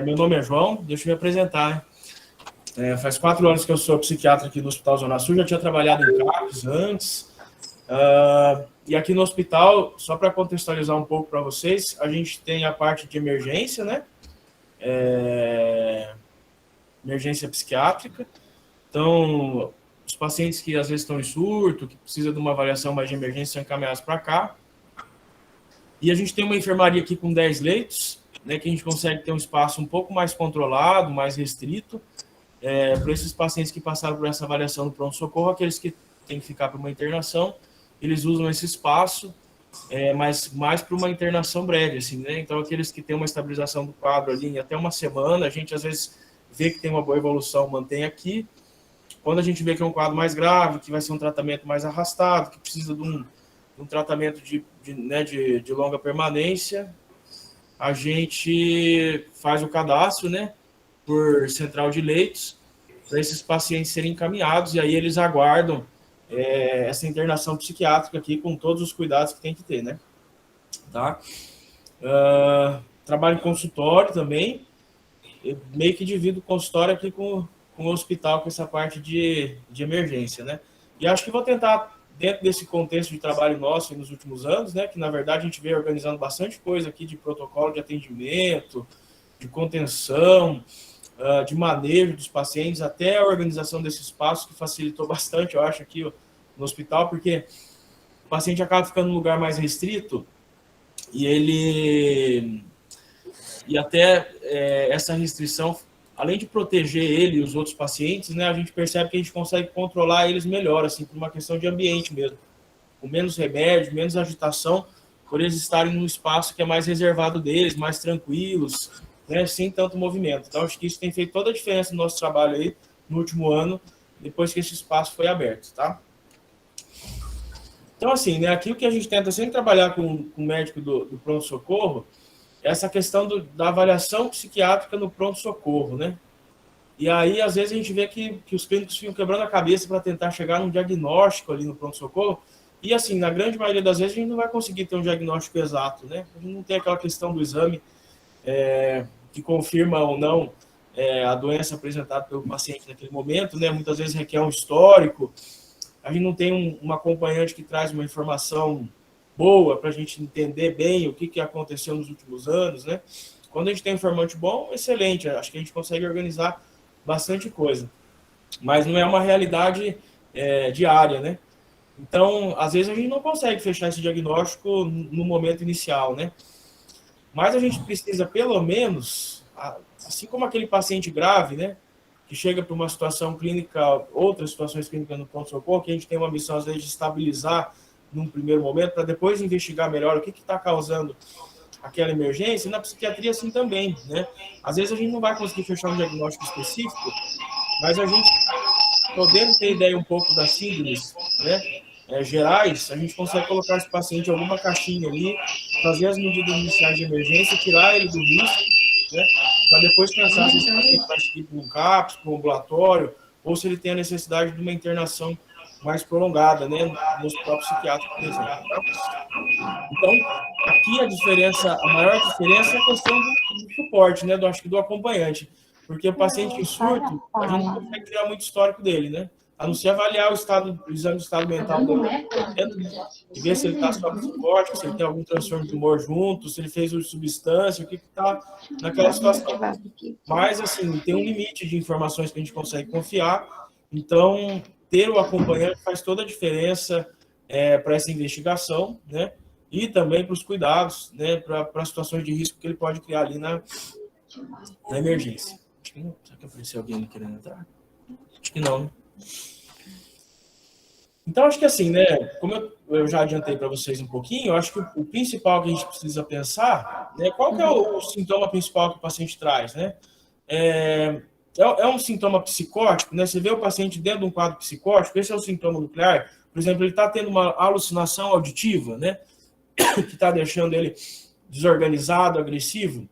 Meu nome é João, deixa eu me apresentar. Faz 4 anos que eu sou psiquiatra aqui no Hospital Zona Sul, já tinha trabalhado em CAPS antes. E aqui no hospital, só para contextualizar um pouco para vocês, a gente tem a parte de emergência, né? Emergência psiquiátrica. Então, os pacientes que às vezes estão em surto, que precisam de uma avaliação mais de emergência, são encaminhados para cá. E a gente tem uma enfermaria aqui com 10 leitos, né, que a gente consegue ter um espaço um pouco mais controlado, mais restrito, para esses pacientes que passaram por essa avaliação do pronto-socorro, aqueles que têm que ficar para uma internação, eles usam esse espaço, mas mais para uma internação breve, assim, né? Então, aqueles que têm uma estabilização do quadro ali em até uma semana, a gente às vezes vê que tem uma boa evolução, mantém aqui. Quando a gente vê que é um quadro mais grave, que vai ser um tratamento mais arrastado, que precisa de um tratamento de longa permanência, a gente faz o cadastro, né, por central de leitos, para esses pacientes serem encaminhados, e aí eles aguardam essa internação psiquiátrica aqui com todos os cuidados que tem que ter, né? Tá? Trabalho em consultório também, meio que divido o consultório aqui com o hospital, com essa parte de emergência, né? E acho que vou tentar, dentro desse contexto de trabalho nosso nos últimos anos, né, que na verdade a gente veio organizando bastante coisa aqui de protocolo de atendimento, de contenção, de manejo dos pacientes, até a organização desse espaço, que facilitou bastante, eu acho, aqui no hospital, porque o paciente acaba ficando num lugar mais restrito e até essa restrição, além de proteger ele e os outros pacientes, né, a gente percebe que a gente consegue controlar eles melhor, assim, por uma questão de ambiente mesmo, com menos remédio, menos agitação, por eles estarem num espaço que é mais reservado deles, mais tranquilos, né, sem tanto movimento. Então, acho que isso tem feito toda a diferença no nosso trabalho aí, no último ano, depois que esse espaço foi aberto, tá? Então, assim, né, aqui o que a gente tenta sempre trabalhar com o médico do pronto-socorro é essa questão da avaliação psiquiátrica no pronto-socorro, né? E aí, às vezes, a gente vê que os clínicos ficam quebrando a cabeça para tentar chegar num diagnóstico ali no pronto-socorro. E, assim, na grande maioria das vezes, a gente não vai conseguir ter um diagnóstico exato, né? A gente não tem aquela questão do exame que confirma ou não a doença apresentada pelo paciente naquele momento, né? Muitas vezes requer um histórico. A gente não tem um acompanhante que traz uma informação boa para a gente entender bem o que aconteceu nos últimos anos, né? Quando a gente tem um informante bom, excelente. Acho que a gente consegue organizar bastante coisa. Mas não é uma realidade diária, né? Então, às vezes a gente não consegue fechar esse diagnóstico no momento inicial, né? Mas a gente precisa, pelo menos, assim como aquele paciente grave, né? Que chega para uma situação clínica, outras situações clínicas no pronto-socorro, que a gente tem uma missão, às vezes, de estabilizar num primeiro momento, para depois investigar melhor o que está causando aquela emergência. E na psiquiatria, assim, também, né? Às vezes a gente não vai conseguir fechar um diagnóstico específico, mas a gente, podendo ter ideia um pouco das síndromes, né, gerais, a gente consegue colocar esse paciente em alguma caixinha ali, fazer as medidas iniciais de emergência, tirar ele do risco, né, para depois pensar se esse paciente vai seguir para um CAPS, para um ambulatório, ou se ele tem a necessidade de uma internação mais prolongada, né, no hospital psiquiátrico, por exemplo. Então, aqui a maior diferença é a questão do suporte, né, acho que do acompanhante, porque o paciente em surto, a gente não consegue criar muito histórico dele, né, a não ser avaliar o exame do estado mental dele, e ver se ele está sob psicótico, se ele tem algum transtorno de humor junto, se ele fez uso de substância, o que está naquela situação. Mas, assim, tem um limite de informações que a gente consegue confiar, então, ter o acompanhante faz toda a diferença para essa investigação, né? E também para os cuidados, né? Para situações de risco que ele pode criar ali na emergência. Acho que não. Será que apareceu alguém ali querendo entrar? Acho que não, né? Então, acho que assim, né? Como eu já adiantei para vocês um pouquinho, eu acho que o principal que a gente precisa pensar, né? Qual que é o sintoma principal que o paciente traz, né? É um sintoma psicótico, né? Você vê o paciente dentro de um quadro psicótico, esse é o sintoma nuclear. Por exemplo, ele está tendo uma alucinação auditiva, né? Que está deixando ele desorganizado, agressivo.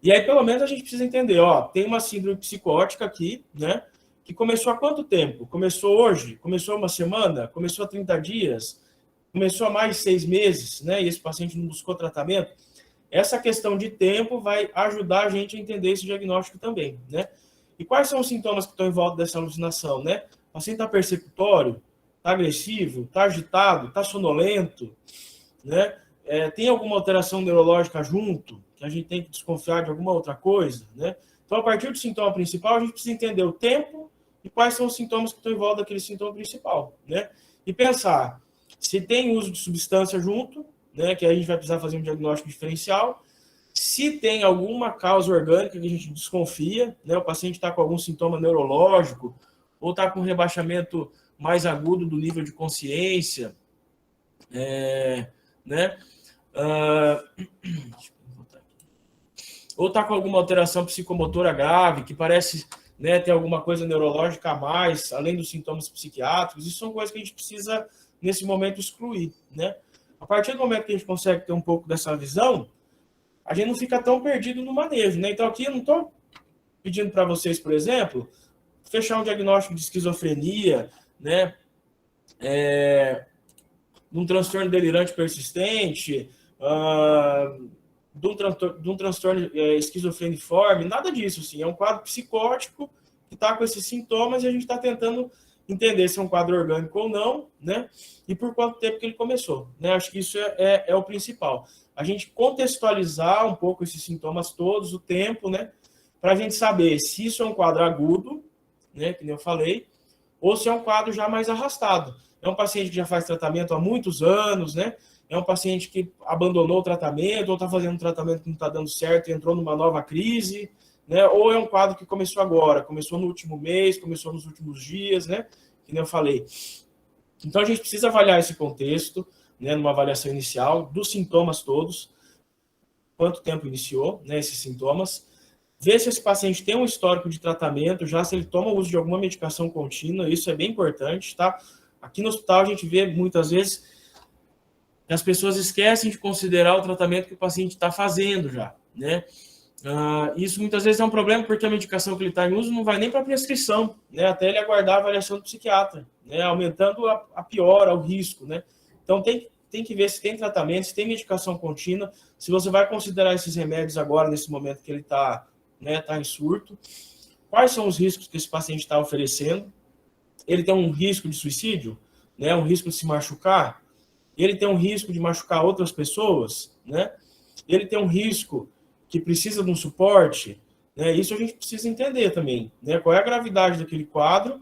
E aí, pelo menos, a gente precisa entender, ó, tem uma síndrome psicótica aqui, né? Que começou há quanto tempo? Começou hoje? Começou há uma semana? Começou há 30 dias? Começou há mais de 6 meses, né? E esse paciente não buscou tratamento. essa questão de tempo vai ajudar a gente a entender esse diagnóstico também, né? E quais são os sintomas que estão em volta dessa alucinação, né? O paciente está persecutório, está agressivo, está agitado, está sonolento, né? Tem alguma alteração neurológica junto, que a gente tem que desconfiar de alguma outra coisa, né? Então, a partir do sintoma principal, a gente precisa entender o tempo e quais são os sintomas que estão em volta daquele sintoma principal, né? E pensar se tem uso de substância junto, né? Que aí a gente vai precisar fazer um diagnóstico diferencial. Se tem alguma causa orgânica que a gente desconfia, né? O paciente está com algum sintoma neurológico ou está com rebaixamento mais agudo do nível de consciência, né? Ou está com alguma alteração psicomotora grave, que parece, né, ter alguma coisa neurológica a mais, além dos sintomas psiquiátricos. Isso são coisas que a gente precisa, nesse momento, excluir, né? A partir do momento que a gente consegue ter um pouco dessa visão, a gente não fica tão perdido no manejo, né? Então, aqui eu não estou pedindo para vocês, por exemplo, fechar um diagnóstico de esquizofrenia, né? De um transtorno delirante persistente, de um transtorno esquizofreniforme, nada disso, assim. É um quadro psicótico que está com esses sintomas e a gente está tentando entender se é um quadro orgânico ou não, né? E por quanto tempo que ele começou, né? Acho que isso é o principal. A gente contextualizar um pouco esses sintomas todos, o tempo, né? Para a gente saber se isso é um quadro agudo, né? Que nem eu falei, ou se é um quadro já mais arrastado. É um paciente que já faz tratamento há muitos anos, né? É um paciente que abandonou o tratamento, ou está fazendo um tratamento que não está dando certo e entrou numa nova crise, né? Ou é um quadro que começou agora, começou no último mês, começou nos últimos dias, né? Que nem eu falei. Então, a gente precisa avaliar esse contexto, né? Numa avaliação inicial, dos sintomas todos, quanto tempo iniciou, né? Esses sintomas. Ver se esse paciente tem um histórico de tratamento, já se ele toma o uso de alguma medicação contínua, isso é bem importante, tá? Aqui no hospital a gente vê muitas vezes que as pessoas esquecem de considerar o tratamento que o paciente está fazendo já, né? Isso muitas vezes é um problema porque a medicação que ele está em uso não vai nem para a prescrição, né? Até ele aguardar a avaliação do psiquiatra, né? Aumentando a piora, o risco, né? Então tem que ver se tem tratamento, se tem medicação contínua, se você vai considerar esses remédios agora, nesse momento que ele está, né, tá em surto, quais são os riscos que esse paciente está oferecendo. Ele tem um risco de suicídio, né? Um risco de se machucar, ele tem um risco de machucar outras pessoas, né? Ele tem um risco que precisa de um suporte, né? Isso a gente precisa entender também, né? Qual é a gravidade daquele quadro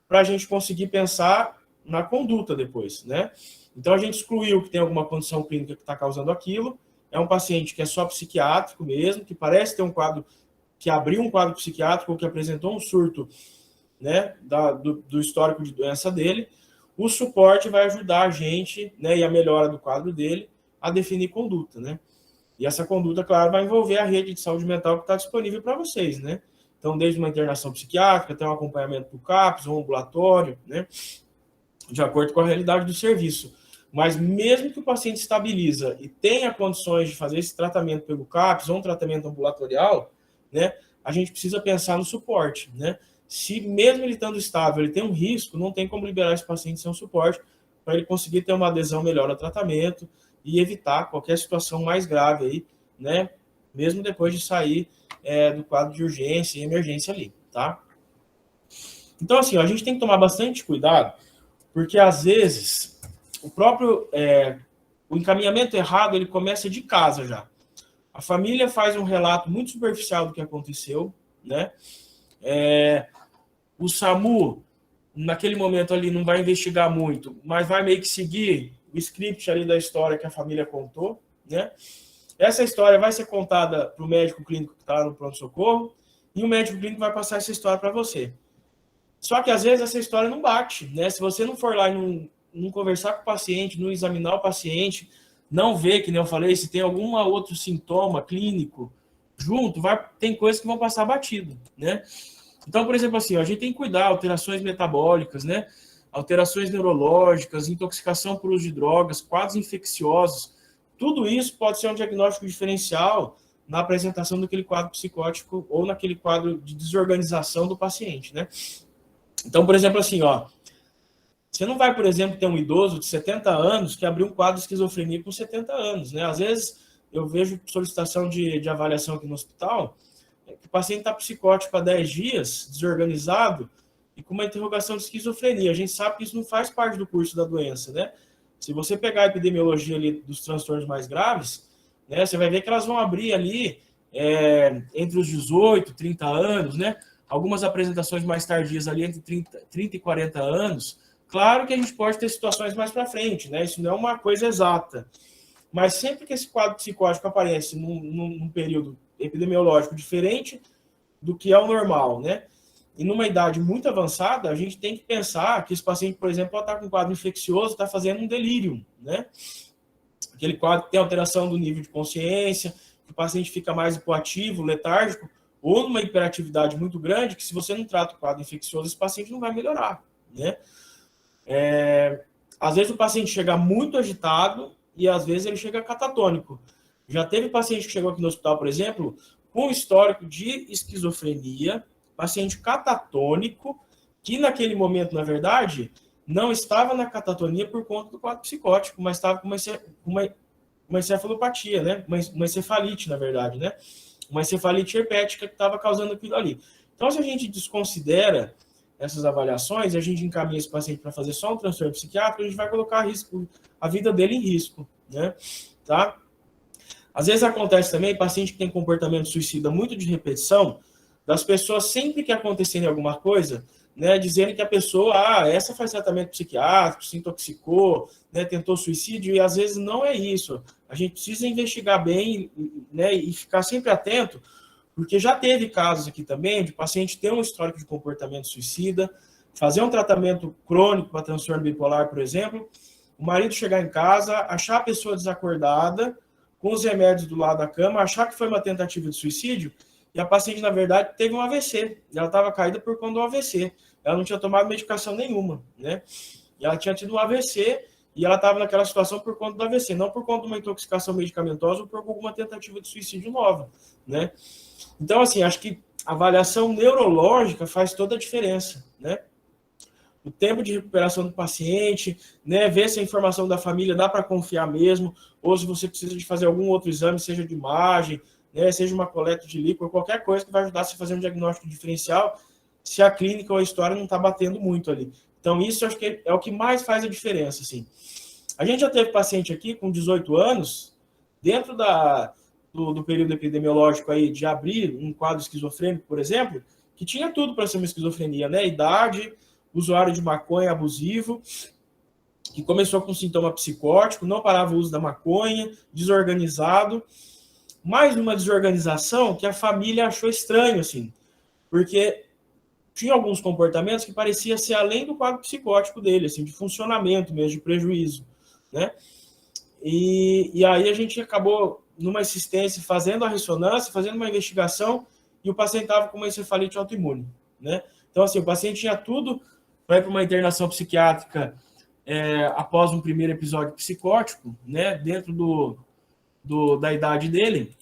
para a gente conseguir pensar na conduta depois, né? Então a gente excluiu que tem alguma condição clínica que está causando aquilo, é um paciente que é só psiquiátrico mesmo, que parece ter um quadro, que abriu um quadro psiquiátrico ou que apresentou um surto, né, do histórico de doença dele. O suporte vai ajudar a gente, né, e a melhora do quadro dele a definir conduta, né? E essa conduta, claro, vai envolver a rede de saúde mental que está disponível para vocês, né? Então, desde uma internação psiquiátrica, até um acompanhamento do CAPS, um ambulatório, né? De acordo com a realidade do serviço. Mas mesmo que o paciente estabiliza e tenha condições de fazer esse tratamento pelo CAPS ou um tratamento ambulatorial, né? A gente precisa pensar no suporte, né? Se mesmo ele estando estável, ele tem um risco, não tem como liberar esse paciente sem um suporte para ele conseguir ter uma adesão melhor ao tratamento e evitar qualquer situação mais grave aí, né? Mesmo depois de sair do quadro de urgência e emergência ali, tá? Então, assim, ó, a gente tem que tomar bastante cuidado, porque às vezes o próprio o encaminhamento errado ele começa de casa já. A família faz um relato muito superficial do que aconteceu, né? O SAMU, naquele momento ali, não vai investigar muito, mas vai meio que seguir o script ali da história que a família contou, né? Essa história vai ser contada para o médico clínico que está lá no pronto-socorro e o médico clínico vai passar essa história para você. Só que, às vezes, essa história não bate, né? Se você não for lá e não conversar com o paciente, não examinar o paciente, não ver, que nem eu falei, se tem algum outro sintoma clínico junto, tem coisas que vão passar batido, né? Então, por exemplo, assim, a gente tem que cuidar, alterações metabólicas, né? Alterações neurológicas, intoxicação por uso de drogas, quadros infecciosos, tudo isso pode ser um diagnóstico diferencial na apresentação daquele quadro psicótico ou naquele quadro de desorganização do paciente, né? Então, por exemplo, assim, ó, você não vai, por exemplo, ter um idoso de 70 anos que abriu um quadro de esquizofrenia com 70 anos, né? Às vezes, eu vejo solicitação de avaliação aqui no hospital, que o paciente está psicótico há 10 dias, desorganizado, e com uma interrogação de esquizofrenia. A gente sabe que isso não faz parte do curso da doença, né? Se você pegar a epidemiologia ali dos transtornos mais graves, né, você vai ver que elas vão abrir ali entre os 18, 30 anos, né? Algumas apresentações mais tardias ali entre 30 e 40 anos. Claro que a gente pode ter situações mais para frente, né? Isso não é uma coisa exata. Mas sempre que esse quadro psicótico aparece num período epidemiológico diferente do que é o normal, né? E numa idade muito avançada, a gente tem que pensar que esse paciente, por exemplo, está com um quadro infeccioso, está fazendo um delírio, né? Aquele quadro que tem alteração do nível de consciência, que o paciente fica mais hipoativo, letárgico, ou numa hiperatividade muito grande, que se você não trata o quadro infeccioso, esse paciente não vai melhorar, né? Às vezes o paciente chega muito agitado e às vezes ele chega catatônico. Já teve paciente que chegou aqui no hospital, por exemplo, com histórico de esquizofrenia, paciente catatônico, que naquele momento, na verdade, não estava na catatonia por conta do quadro psicótico, mas estava com uma encefalopatia, né? Uma encefalite, na verdade, né? Uma encefalite herpética que estava causando aquilo ali. Então, se a gente desconsidera essas avaliações, a gente encaminha esse paciente para fazer só um transtorno psiquiátrico, a gente vai colocar a vida dele em risco, né? Tá? Às vezes acontece também, paciente que tem comportamento suicida muito de repetição, das pessoas sempre que acontecerem alguma coisa, né, dizendo que a pessoa, essa faz tratamento psiquiátrico, se intoxicou, né, tentou suicídio, e às vezes não é isso. A gente precisa investigar bem, né, e ficar sempre atento, porque já teve casos aqui também de paciente ter um histórico de comportamento suicida, fazer um tratamento crônico para transtorno bipolar, por exemplo, o marido chegar em casa, achar a pessoa desacordada, com os remédios do lado da cama, achar que foi uma tentativa de suicídio, e a paciente, na verdade, teve um AVC. Ela estava caída por conta do AVC. Ela não tinha tomado medicação nenhuma, né? E ela tinha tido um AVC e ela estava naquela situação por conta do AVC, não por conta de uma intoxicação medicamentosa ou por alguma tentativa de suicídio nova, né? Então, assim, acho que a avaliação neurológica faz toda a diferença, né? O tempo de recuperação do paciente, né? Ver se a informação da família dá para confiar mesmo, ou se você precisa de fazer algum outro exame, seja de imagem, né, seja uma coleta de líquido, qualquer coisa que vai ajudar você a fazer um diagnóstico diferencial, se a clínica ou a história não está batendo muito ali. Então, isso eu acho que é o que mais faz a diferença, assim. A gente já teve paciente aqui com 18 anos, dentro do período epidemiológico aí, de abrir um quadro esquizofrênico, por exemplo, que tinha tudo para ser uma esquizofrenia, né? Idade, usuário de maconha abusivo, que começou com sintoma psicótico, não parava o uso da maconha, desorganizado, mais uma desorganização que a família achou estranho, assim, porque tinha alguns comportamentos que parecia ser além do quadro psicótico dele, assim, de funcionamento mesmo, de prejuízo, né? E aí a gente acabou, numa assistência, fazendo a ressonância, fazendo uma investigação, e o paciente estava com uma encefalite autoimune, né? Então, assim, o paciente tinha tudo para ir para uma internação psiquiátrica após um primeiro episódio psicótico, né? Dentro da idade dele,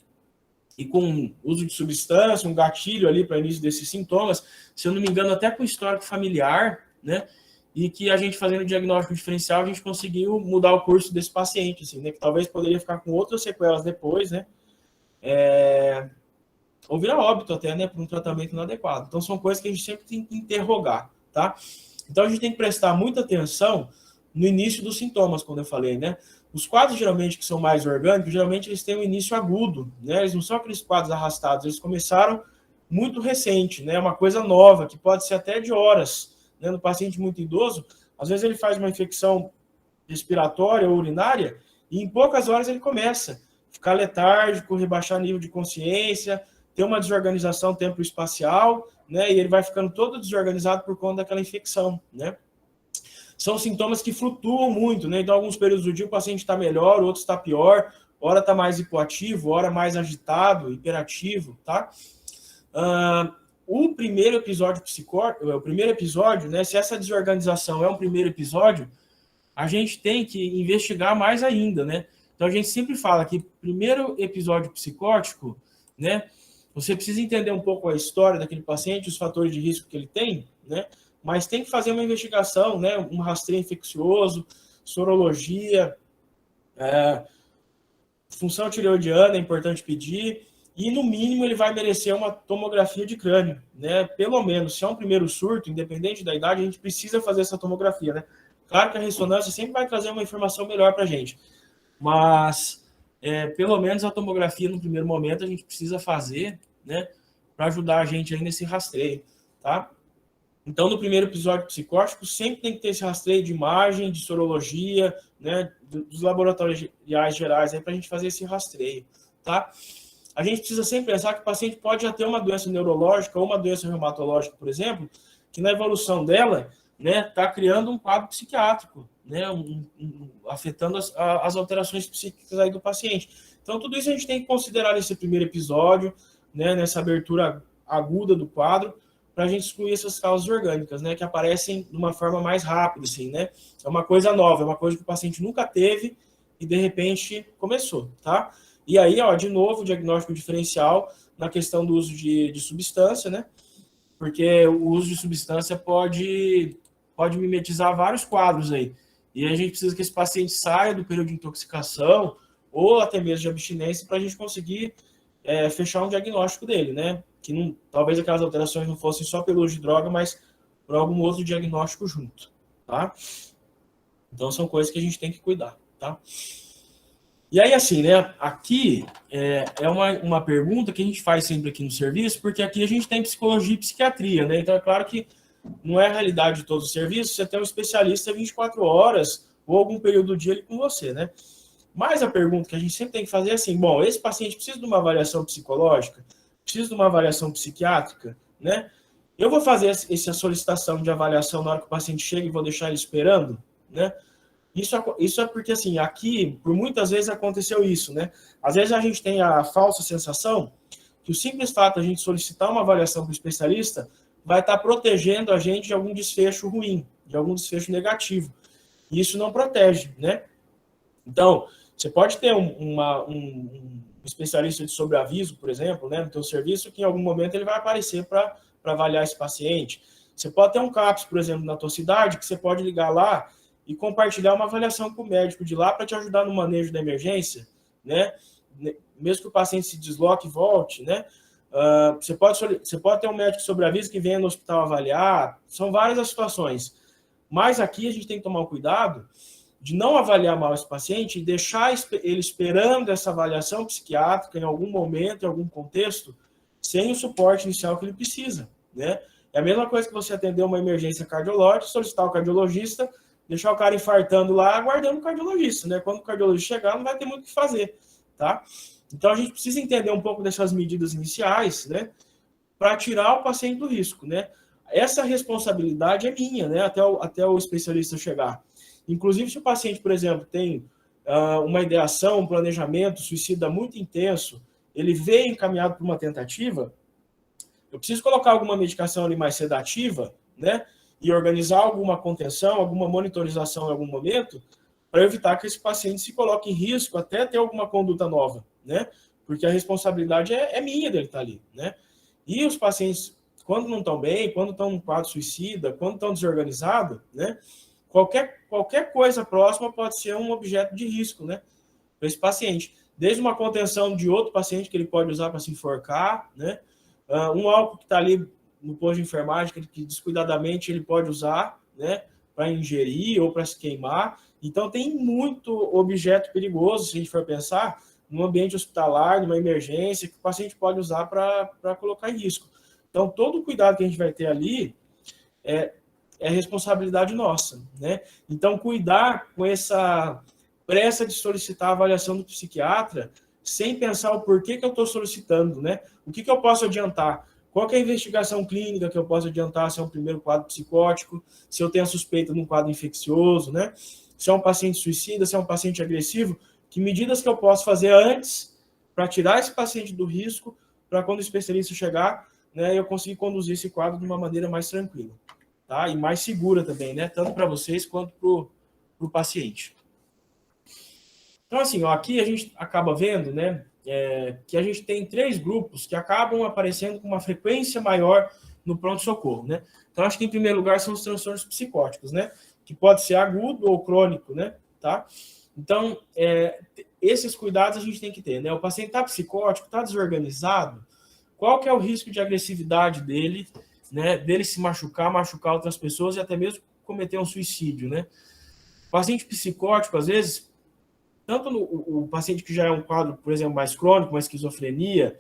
e com uso de substância, um gatilho ali para início desses sintomas, se eu não me engano, até com histórico familiar, né? E que a gente fazendo o diagnóstico diferencial, a gente conseguiu mudar o curso desse paciente, assim, né? Que talvez poderia ficar com outras sequelas depois, né? Ou virar óbito até, né? Por um tratamento inadequado. Então, são coisas que a gente sempre tem que interrogar, tá? Então, a gente tem que prestar muita atenção no início dos sintomas, quando eu falei, né? Os quadros, geralmente, que são mais orgânicos, geralmente eles têm um início agudo, né? Eles não são aqueles quadros arrastados, eles começaram muito recente, né? Uma coisa nova, que pode ser até de horas, né? No paciente muito idoso, às vezes ele faz uma infecção respiratória ou urinária e em poucas horas ele começa a ficar letárgico, rebaixar nível de consciência, ter uma desorganização tempo-espacial, né? E ele vai ficando todo desorganizado por conta daquela infecção, né? São sintomas que flutuam muito, né? Então, alguns períodos do dia o paciente está melhor, outros está pior, hora está mais hipoativo, hora mais agitado, hiperativo, tá? O primeiro episódio, né? Se essa desorganização é um primeiro episódio, a gente tem que investigar mais ainda, né? Então, a gente sempre fala que primeiro episódio psicótico, né? Você precisa entender um pouco a história daquele paciente, os fatores de risco que ele tem, né? Mas tem que fazer uma investigação, né? Um rastreio infeccioso, sorologia, função tireoidiana é importante pedir, e no mínimo ele vai merecer uma tomografia de crânio, né? Pelo menos, se é um primeiro surto, independente da idade, a gente precisa fazer essa tomografia, né? Claro que a ressonância sempre vai trazer uma informação melhor para a gente, mas pelo menos a tomografia no primeiro momento a gente precisa fazer, né? Para ajudar a gente aí nesse rastreio, tá? Então, no primeiro episódio psicótico, sempre tem que ter esse rastreio de imagem, de sorologia, né, dos laboratórios gerais, para a gente fazer esse rastreio, tá? A gente precisa sempre pensar que o paciente pode já ter uma doença neurológica ou uma doença reumatológica, por exemplo, que na evolução dela, né, está criando um quadro psiquiátrico, né, afetando as alterações psíquicas aí do paciente. Então, tudo isso a gente tem que considerar nesse primeiro episódio, né, nessa abertura aguda do quadro, para a gente excluir essas causas orgânicas, né, que aparecem de uma forma mais rápida, assim, né? É uma coisa nova, é uma coisa que o paciente nunca teve e, de repente, começou, tá? E aí, ó, de novo, o diagnóstico diferencial na questão do uso de substância, né? Porque o uso de substância pode mimetizar vários quadros aí. E a gente precisa que esse paciente saia do período de intoxicação ou até mesmo de abstinência para a gente conseguir fechar um diagnóstico dele, né? Que não, talvez aquelas alterações não fossem só pelo uso de droga, mas por algum outro diagnóstico junto, tá? Então, são coisas que a gente tem que cuidar, tá? E aí, assim, né, aqui é uma pergunta que a gente faz sempre aqui no serviço, porque aqui a gente tem psicologia e psiquiatria, né? Então, é claro que não é a realidade de todos os serviços, você tem um especialista 24 horas ou algum período do dia ali com você, né? Mas a pergunta que a gente sempre tem que fazer é assim, bom, esse paciente precisa de uma avaliação psicológica? Precisa de uma avaliação psiquiátrica, né? Eu vou fazer essa solicitação de avaliação na hora que o paciente chega e vou deixar ele esperando, né? Isso é porque, assim, aqui, por muitas vezes aconteceu isso, né? Às vezes a gente tem a falsa sensação que o simples fato de a gente solicitar uma avaliação para o especialista vai estar protegendo a gente de algum desfecho ruim, de algum desfecho negativo. E isso não protege, né? Então, você pode ter um especialista de sobreaviso, por exemplo, né, no teu serviço, que em algum momento ele vai aparecer para avaliar esse paciente. Você pode ter um CAPS, por exemplo, na tua cidade, que você pode ligar lá e compartilhar uma avaliação com o médico de lá para te ajudar no manejo da emergência, né? Mesmo que o paciente se desloque e volte, né? Você pode ter um médico de sobreaviso que venha no hospital avaliar. São várias as situações. Mas aqui a gente tem que tomar um cuidado de não avaliar mal esse paciente e deixar ele esperando essa avaliação psiquiátrica em algum momento, em algum contexto, sem o suporte inicial que ele precisa, né? É a mesma coisa que você atender uma emergência cardiológica, solicitar o cardiologista, deixar o cara infartando lá, aguardando o cardiologista, né? Quando o cardiologista chegar, não vai ter muito o que fazer, tá? Então, a gente precisa entender um pouco dessas medidas iniciais, né? Para tirar o paciente do risco, né? Essa responsabilidade é minha, né? Até o especialista chegar. Inclusive, se o paciente, por exemplo, tem uma ideação, um planejamento suicida muito intenso, ele veio encaminhado para uma tentativa, eu preciso colocar alguma medicação ali mais sedativa, né? E organizar alguma contenção, alguma monitorização em algum momento, para evitar que esse paciente se coloque em risco até ter alguma conduta nova, né? Porque a responsabilidade é minha dele estar ali, né? E os pacientes, quando não estão bem, quando estão num quadro suicida, quando estão desorganizados, né? Qualquer coisa próxima pode ser um objeto de risco, né? Para esse paciente. Desde uma contenção de outro paciente que ele pode usar para se enforcar, né? Um álcool que está ali no posto de enfermagem, que descuidadamente ele pode usar, né? Para ingerir ou para se queimar. Então, tem muito objeto perigoso, se a gente for pensar, num ambiente hospitalar, numa emergência, que o paciente pode usar para colocar em risco. Então, todo o cuidado que a gente vai ter ali é responsabilidade nossa, né? Então, cuidar com essa pressa de solicitar a avaliação do psiquiatra, sem pensar o porquê que eu estou solicitando, né? O que eu posso adiantar? Qual que é a investigação clínica que eu posso adiantar se é um primeiro quadro psicótico, se eu tenho a suspeita de um quadro infeccioso, né? Se é um paciente suicida, se é um paciente agressivo, que medidas que eu posso fazer antes para tirar esse paciente do risco, para quando o especialista chegar, né, eu conseguir conduzir esse quadro de uma maneira mais tranquila. Tá? E mais segura também, né? Tanto para vocês quanto para o paciente. Então, assim, ó, aqui a gente acaba vendo, né, que a gente tem 3 grupos que acabam aparecendo com uma frequência maior no pronto-socorro, né? Então, acho que em primeiro lugar são os transtornos psicóticos, né? Que pode ser agudo ou crônico, né? Tá? Então, esses cuidados a gente tem que ter, né? O paciente está psicótico, está desorganizado, qual que é o risco de agressividade dele, né? Dele se machucar, machucar outras pessoas e até mesmo cometer um suicídio, né? O paciente psicótico, às vezes, tanto o paciente que já é um quadro, por exemplo, mais crônico, uma esquizofrenia,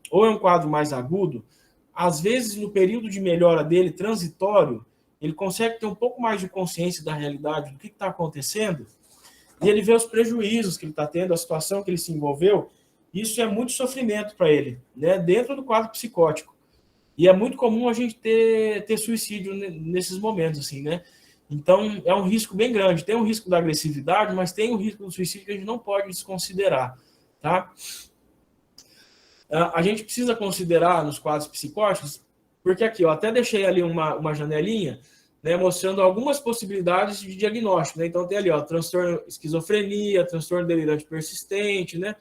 ou é um quadro mais agudo, às vezes, no período de melhora dele, transitório, ele consegue ter um pouco mais de consciência da realidade, do que está acontecendo, e ele vê os prejuízos que ele está tendo, a situação que ele se envolveu. Isso é muito sofrimento para ele, né, dentro do quadro psicótico. E é muito comum a gente ter suicídio nesses momentos, assim, né? Então, é um risco bem grande. Tem um risco da agressividade, mas tem o risco do suicídio que a gente não pode desconsiderar, tá? A gente precisa considerar nos quadros psicóticos, porque aqui, eu até deixei ali uma janelinha, né, mostrando algumas possibilidades de diagnóstico, né? Então, tem ali, ó, transtorno esquizofrenia, transtorno delirante persistente, né?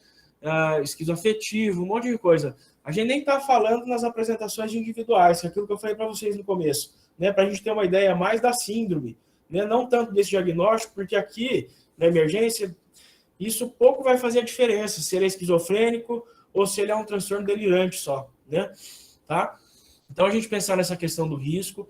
Esquizoafetivo, um monte de coisa. A gente nem está falando nas apresentações individuais, que é aquilo que eu falei para vocês no começo, né? Para a gente ter uma ideia mais da síndrome, né? Não tanto desse diagnóstico, porque aqui, na emergência, isso pouco vai fazer a diferença, se ele é esquizofrênico ou se ele é um transtorno delirante só, né? Tá? Então, a gente pensar nessa questão do risco,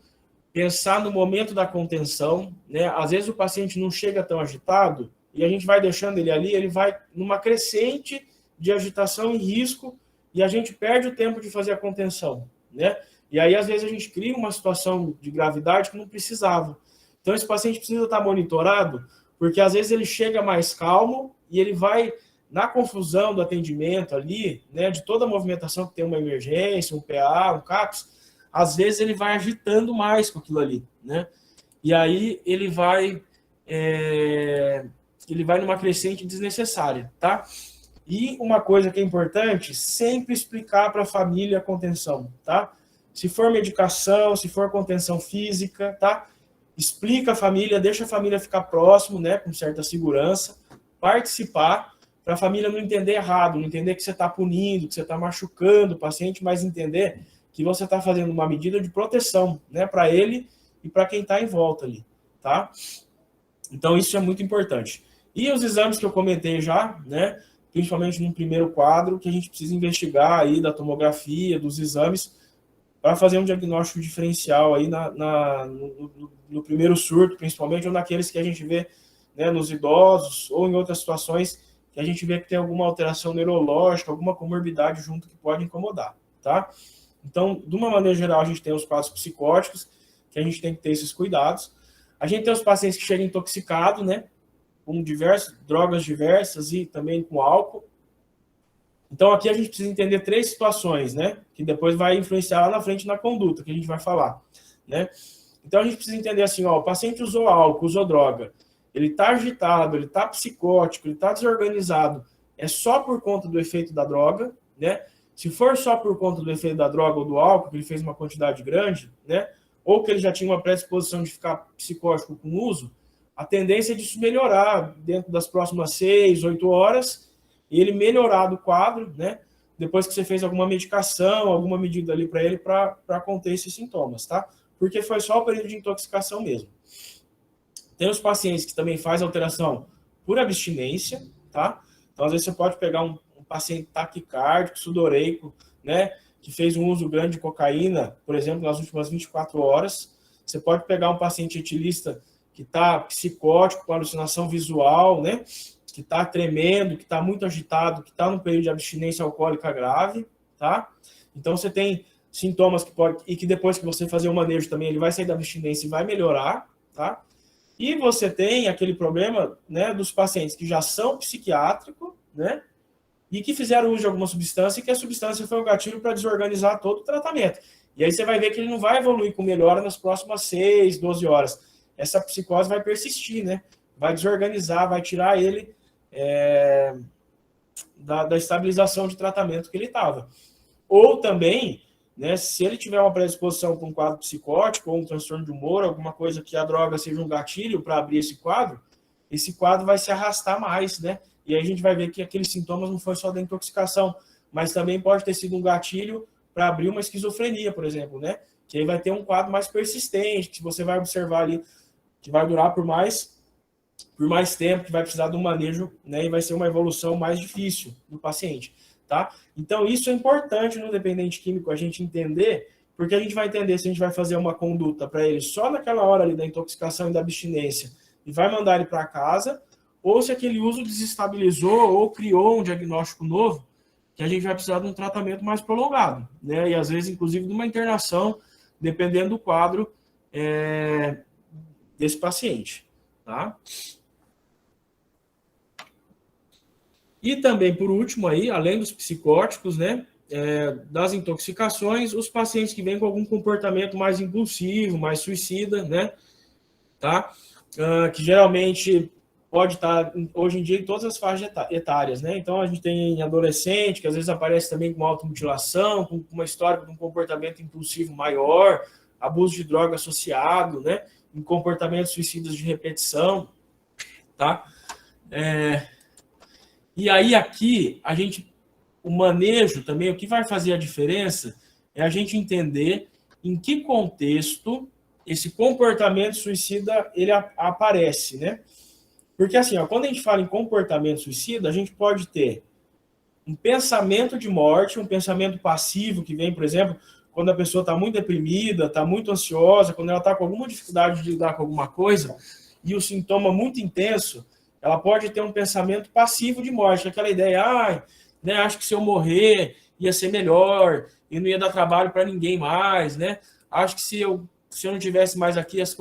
pensar no momento da contenção, né? Às vezes o paciente não chega tão agitado e a gente vai deixando ele ali, ele vai numa crescente de agitação e risco e a gente perde o tempo de fazer a contenção, né? E aí, às vezes, a gente cria uma situação de gravidade que não precisava. Então, esse paciente precisa estar monitorado, porque às vezes ele chega mais calmo e ele vai, na confusão do atendimento ali, né, de toda a movimentação que tem uma emergência, um PA, um CAPS, às vezes ele vai agitando mais com aquilo ali, né? E aí ele vai numa crescente desnecessária, tá? E uma coisa que é importante, sempre explicar para a família a contenção, tá? Se for medicação, se for contenção física, tá? Explica a família, deixa a família ficar próximo, né, com certa segurança, participar, para a família não entender errado, não entender que você está punindo, que você está machucando o paciente, mas entender que você está fazendo uma medida de proteção, né, para ele e para quem está em volta ali, tá? Então, isso é muito importante. E os exames que eu comentei já, né, principalmente no primeiro quadro, que a gente precisa investigar aí da tomografia, dos exames, para fazer um diagnóstico diferencial aí no primeiro surto, principalmente, ou naqueles que a gente vê, né, nos idosos, ou em outras situações que a gente vê que tem alguma alteração neurológica, alguma comorbidade junto que pode incomodar, tá? Então, de uma maneira geral, a gente tem os quadros psicóticos, que a gente tem que ter esses cuidados. A gente tem os pacientes que chegam intoxicados, né, com drogas diversas e também com álcool. Então, aqui a gente precisa entender 3 situações, né, que depois vai influenciar lá na frente na conduta, que a gente vai falar, né. Então, a gente precisa entender assim, ó, o paciente usou álcool, usou droga, ele está agitado, ele está psicótico, ele está desorganizado, é só por conta do efeito da droga, né? Se for só por conta do efeito da droga ou do álcool, que ele fez uma quantidade grande, né? Ou que ele já tinha uma predisposição de ficar psicótico com o uso, a tendência é disso melhorar dentro das próximas 6, 8 horas, e ele melhorar do quadro, né? Depois que você fez alguma medicação, alguma medida ali para ele, para conter esses sintomas, tá? Porque foi só o período de intoxicação mesmo. Tem os pacientes que também fazem alteração por abstinência, tá? Então, às vezes, você pode pegar um paciente taquicárdico, sudoreico, né? Que fez um uso grande de cocaína, por exemplo, nas últimas 24 horas. Você pode pegar um paciente etilista que está psicótico, com alucinação visual, né? Que está tremendo, que está muito agitado, que está num período de abstinência alcoólica grave, tá? Então, você tem sintomas que pode... E que depois que você fazer o manejo também, ele vai sair da abstinência e vai melhorar, tá? E você tem aquele problema, né, dos pacientes que já são psiquiátricos, né, e que fizeram uso de alguma substância e que a substância foi o gatilho para desorganizar todo o tratamento. E aí você vai ver que ele não vai evoluir com melhora nas próximas 6, 12 horas. Essa psicose vai persistir, né, vai desorganizar, vai tirar ele da estabilização de tratamento que ele estava. Ou também, né, se ele tiver uma predisposição para um quadro psicótico ou um transtorno de humor, alguma coisa que a droga seja um gatilho para abrir esse quadro vai se arrastar mais, né? E aí a gente vai ver que aqueles sintomas não foi só da intoxicação, mas também pode ter sido um gatilho para abrir uma esquizofrenia, por exemplo, né? Que aí vai ter um quadro mais persistente, que você vai observar ali, que vai durar por mais por mais tempo, que vai precisar de um manejo, né, e vai ser uma evolução mais difícil do paciente, tá? Então, isso é importante no dependente químico, a gente entender, porque a gente vai entender se a gente vai fazer uma conduta para ele só naquela hora ali da intoxicação e da abstinência e vai mandar ele para casa, ou se aquele uso desestabilizou ou criou um diagnóstico novo, que a gente vai precisar de um tratamento mais prolongado, né? E às vezes, inclusive, de uma internação, dependendo do quadro desse paciente, tá? E também, por último, aí, além dos psicóticos, né, das intoxicações, os pacientes que vêm com algum comportamento mais impulsivo, mais suicida, né, tá? Que geralmente pode estar, hoje em dia, em todas as faixas etárias, né? Então, a gente tem adolescente, que às vezes aparece também com automutilação, com uma história de um comportamento impulsivo maior, abuso de droga associado, né? Em comportamentos suicidas de repetição, tá? E aí, aqui, o manejo também, o que vai fazer a diferença é a gente entender em que contexto esse comportamento suicida ele aparece, né? Porque assim, quando a gente fala em comportamento suicida, a gente pode ter um pensamento de morte, um pensamento passivo que vem, por exemplo, quando a pessoa está muito deprimida, está muito ansiosa, quando ela está com alguma dificuldade de lidar com alguma coisa e o sintoma muito intenso, ela pode ter um pensamento passivo de morte, aquela ideia, né, acho que se eu morrer ia ser melhor e não ia dar trabalho para ninguém mais, né? Acho que se eu não tivesse mais aqui as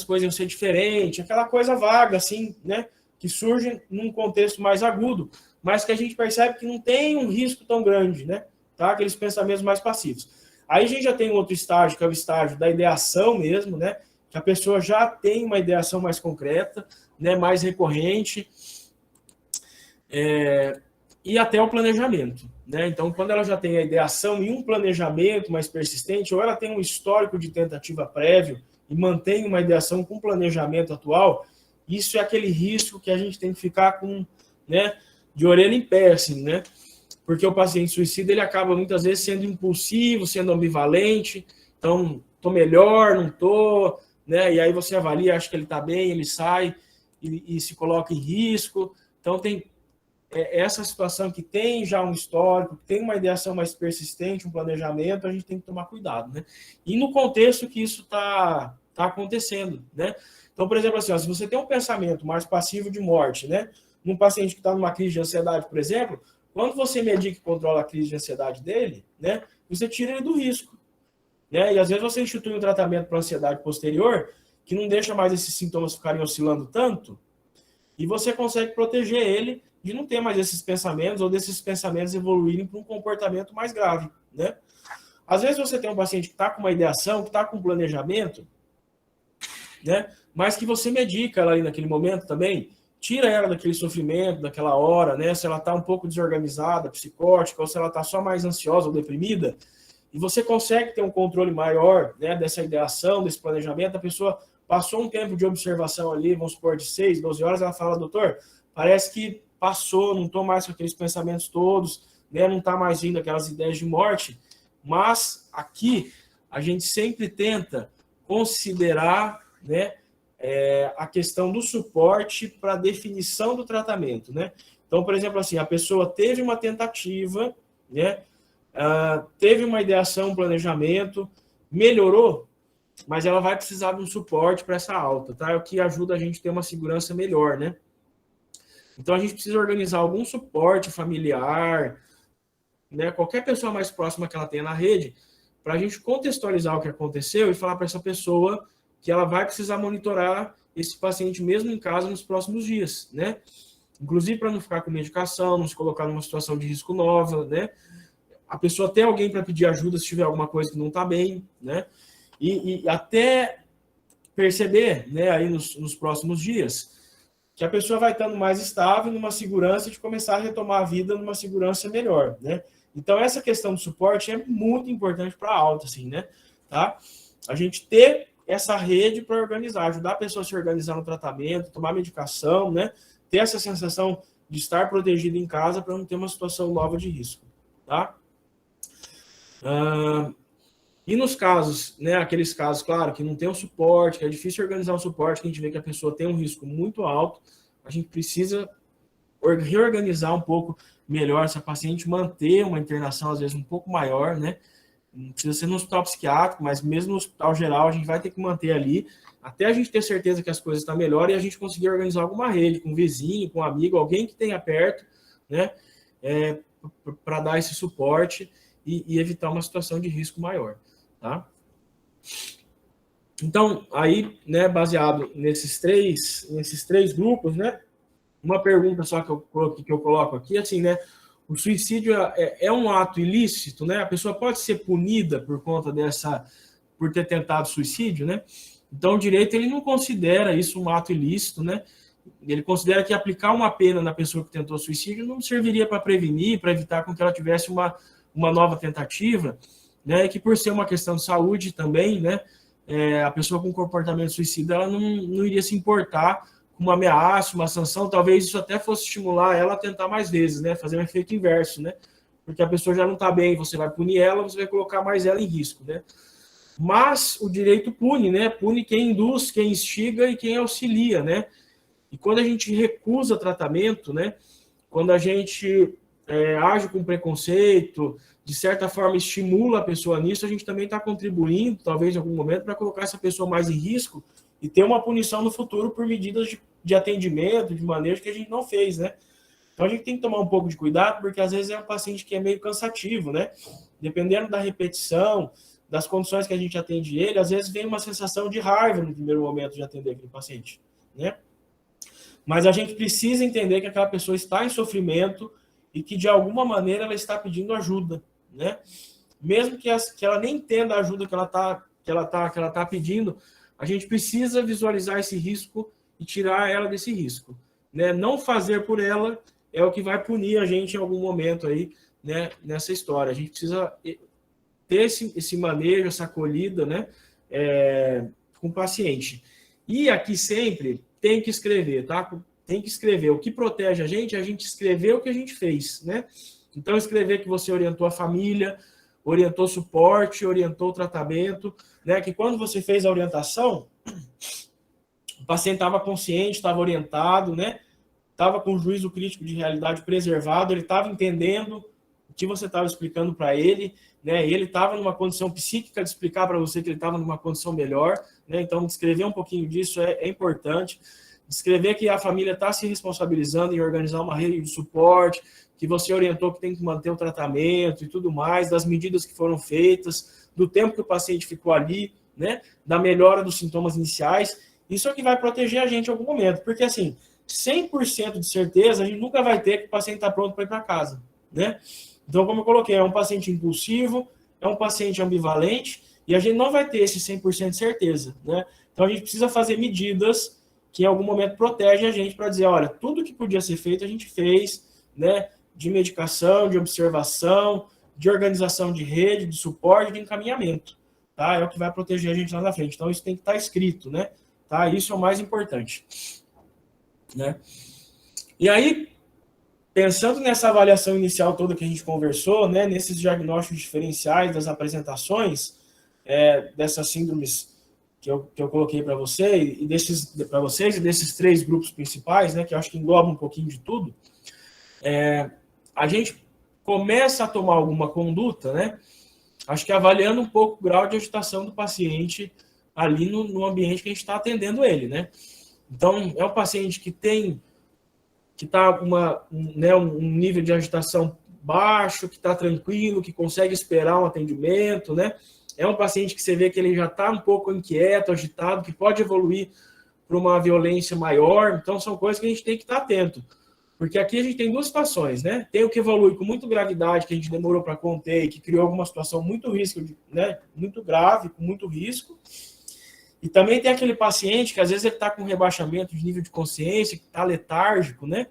coisas iam ser diferentes, aquela coisa vaga, assim, né? Que surge num contexto mais agudo, mas que a gente percebe que não tem um risco tão grande, né? Tá? Aqueles pensamentos mais passivos. Aí a gente já tem um outro estágio, que é o estágio da ideação mesmo, né? Que a pessoa já tem uma ideação mais concreta, né? Mais recorrente, e até o planejamento, né? Então, quando ela já tem a ideação e um planejamento mais persistente, ou ela tem um histórico de tentativa prévio e mantém uma ideação com planejamento atual, isso é aquele risco que a gente tem que ficar com, né, de orelha em pé, assim, né? Porque o paciente suicida, ele acaba muitas vezes sendo impulsivo, sendo ambivalente, então, tô melhor, não tô, né? E aí você avalia, acha que ele tá bem, ele sai e se coloca em risco. Então, tem essa situação que tem já um histórico, que tem uma ideação mais persistente, um planejamento, a gente tem que tomar cuidado, né? E no contexto que isso tá acontecendo, né? Então, por exemplo, assim, se você tem um pensamento mais passivo de morte, né? Num paciente que está numa crise de ansiedade, por exemplo, quando você medica e controla a crise de ansiedade dele, né? Você tira ele do risco, né? E às vezes você institui um tratamento para ansiedade posterior que não deixa mais esses sintomas ficarem oscilando tanto e você consegue proteger ele de não ter mais esses pensamentos ou desses pensamentos evoluírem para um comportamento mais grave, né? Às vezes você tem um paciente que está com uma ideação, que está com um planejamento, né? Mas que você medica ela ali naquele momento também, tira ela daquele sofrimento, daquela hora, né? Se ela está um pouco desorganizada, psicótica, ou se ela está só mais ansiosa ou deprimida, e você consegue ter um controle maior, né, dessa ideação, desse planejamento, a pessoa passou um tempo de observação ali, vamos supor, de 6, 12 horas, ela fala, doutor, parece que passou, não estou mais com aqueles pensamentos todos, né, não está mais vindo aquelas ideias de morte, mas aqui a gente sempre tenta considerar, né, a questão do suporte para a definição do tratamento, né? Então, por exemplo, assim, a pessoa teve uma tentativa, né, teve uma ideação, um planejamento, melhorou, mas ela vai precisar de um suporte para essa alta, tá? É o que ajuda a gente a ter uma segurança melhor, né? Então, a gente precisa organizar algum suporte familiar, né? Qualquer pessoa mais próxima que ela tenha na rede, para a gente contextualizar o que aconteceu e falar para essa pessoa que ela vai precisar monitorar esse paciente mesmo em casa nos próximos dias, né? Inclusive para não ficar com medicação, não se colocar numa situação de risco nova, né? A pessoa ter alguém para pedir ajuda se tiver alguma coisa que não está bem, né? E até perceber, né, aí nos próximos dias, que a pessoa vai estando mais estável, numa segurança de começar a retomar a vida numa segurança melhor, né? Então, essa questão do suporte é muito importante para a alta, assim, né? Tá? A gente ter essa rede para organizar, ajudar a pessoa a se organizar no tratamento, tomar medicação, né? Ter essa sensação de estar protegido em casa para não ter uma situação nova de risco, tá? E nos casos, né, aqueles casos, claro, que não tem um suporte, que é difícil organizar um suporte, que a gente vê que a pessoa tem um risco muito alto, a gente precisa reorganizar um pouco melhor essa paciente, manter uma internação, às vezes, um pouco maior, né? Não precisa ser no hospital psiquiátrico, mas mesmo no hospital geral, a gente vai ter que manter ali, até a gente ter certeza que as coisas estão melhor e a gente conseguir organizar alguma rede, com um vizinho, com um amigo, alguém que tenha perto, né? Para dar esse suporte e evitar uma situação de risco maior, tá? Então, aí, né, baseado nesses três grupos, né? Uma pergunta só que eu coloco aqui, assim, né? O suicídio é um ato ilícito, né? A pessoa pode ser punida por conta por ter tentado suicídio, né? Então, o direito, ele não considera isso um ato ilícito, né? Ele considera que aplicar uma pena na pessoa que tentou suicídio não serviria para prevenir, para evitar com que ela tivesse uma nova tentativa, né? E que por ser uma questão de saúde também, né? A pessoa com comportamento suicida, ela não iria se importar com uma ameaça, uma sanção, talvez isso até fosse estimular ela a tentar mais vezes, né? Fazer um efeito inverso, né? Porque a pessoa já não está bem, você vai punir ela, você vai colocar mais ela em risco, né? Mas o direito pune, né? Pune quem induz, quem instiga e quem auxilia, né? E quando a gente recusa tratamento, né? Quando a gente age com preconceito, de certa forma estimula a pessoa nisso, a gente também está contribuindo, talvez em algum momento, para colocar essa pessoa mais em risco e ter uma punição no futuro por medidas de atendimento, de manejo que a gente não fez, né? Então a gente tem que tomar um pouco de cuidado, porque às vezes é um paciente que é meio cansativo, né? Dependendo da repetição, das condições que a gente atende ele, às vezes vem uma sensação de raiva no primeiro momento de atender aquele paciente, né? Mas a gente precisa entender que aquela pessoa está em sofrimento e que de alguma maneira ela está pedindo ajuda, né? Mesmo que ela nem entenda a ajuda que ela tá pedindo, a gente precisa visualizar esse risco e tirar ela desse risco, né? Não fazer por ela é o que vai punir a gente em algum momento aí, né, nessa história. A gente precisa ter esse manejo, essa acolhida, né, com o paciente. E aqui sempre tem que escrever, tá? Tem que escrever. O que protege a gente é a gente escrever o que a gente fez, né? Então, escrever que você orientou a família, orientou suporte, orientou o tratamento, né? Que quando você fez a orientação, o paciente estava consciente, estava orientado, né? Estava com o juízo crítico de realidade preservado, ele estava entendendo o que você estava explicando para ele, né? E ele estava numa condição psíquica de explicar para você que ele estava numa condição melhor, né? Então, descrever um pouquinho disso é importante. Descrever que a família está se responsabilizando em organizar uma rede de suporte, que você orientou que tem que manter o tratamento e tudo mais, das medidas que foram feitas, do tempo que o paciente ficou ali, né? Da melhora dos sintomas iniciais. Isso é o que vai proteger a gente em algum momento, porque assim, 100% de certeza a gente nunca vai ter que o paciente está pronto para ir para casa, né? Então, como eu coloquei, é um paciente impulsivo, é um paciente ambivalente, e a gente não vai ter esse 100% de certeza, né? Então, a gente precisa fazer medidas que em algum momento protegem a gente para dizer, olha, tudo que podia ser feito a gente fez, né? De medicação, de observação, de organização de rede, de suporte, de encaminhamento, tá? É o que vai proteger a gente lá na frente. Então, isso tem que estar escrito, né? Tá? Isso é o mais importante, né? E aí, pensando nessa avaliação inicial toda que a gente conversou, né, nesses diagnósticos diferenciais das apresentações dessas síndromes que eu coloquei para vocês e desses três grupos principais, né, que eu acho que engloba um pouquinho de tudo, a gente começa a tomar alguma conduta, né, acho que avaliando um pouco o grau de agitação do paciente ali no ambiente que a gente está atendendo ele, né. Então, é um paciente que está um nível de agitação baixo, que está tranquilo, que consegue esperar um atendimento, né? É um paciente que você vê que ele já está um pouco inquieto, agitado, que pode evoluir para uma violência maior. Então, são coisas que a gente tem que estar atento. Porque aqui a gente tem duas situações, né? Tem o que evolui com muita gravidade, que a gente demorou para conter e que criou alguma situação muito risco, né? Muito grave, com muito risco. E também tem aquele paciente que às vezes ele está com rebaixamento de nível de consciência, que está letárgico, né?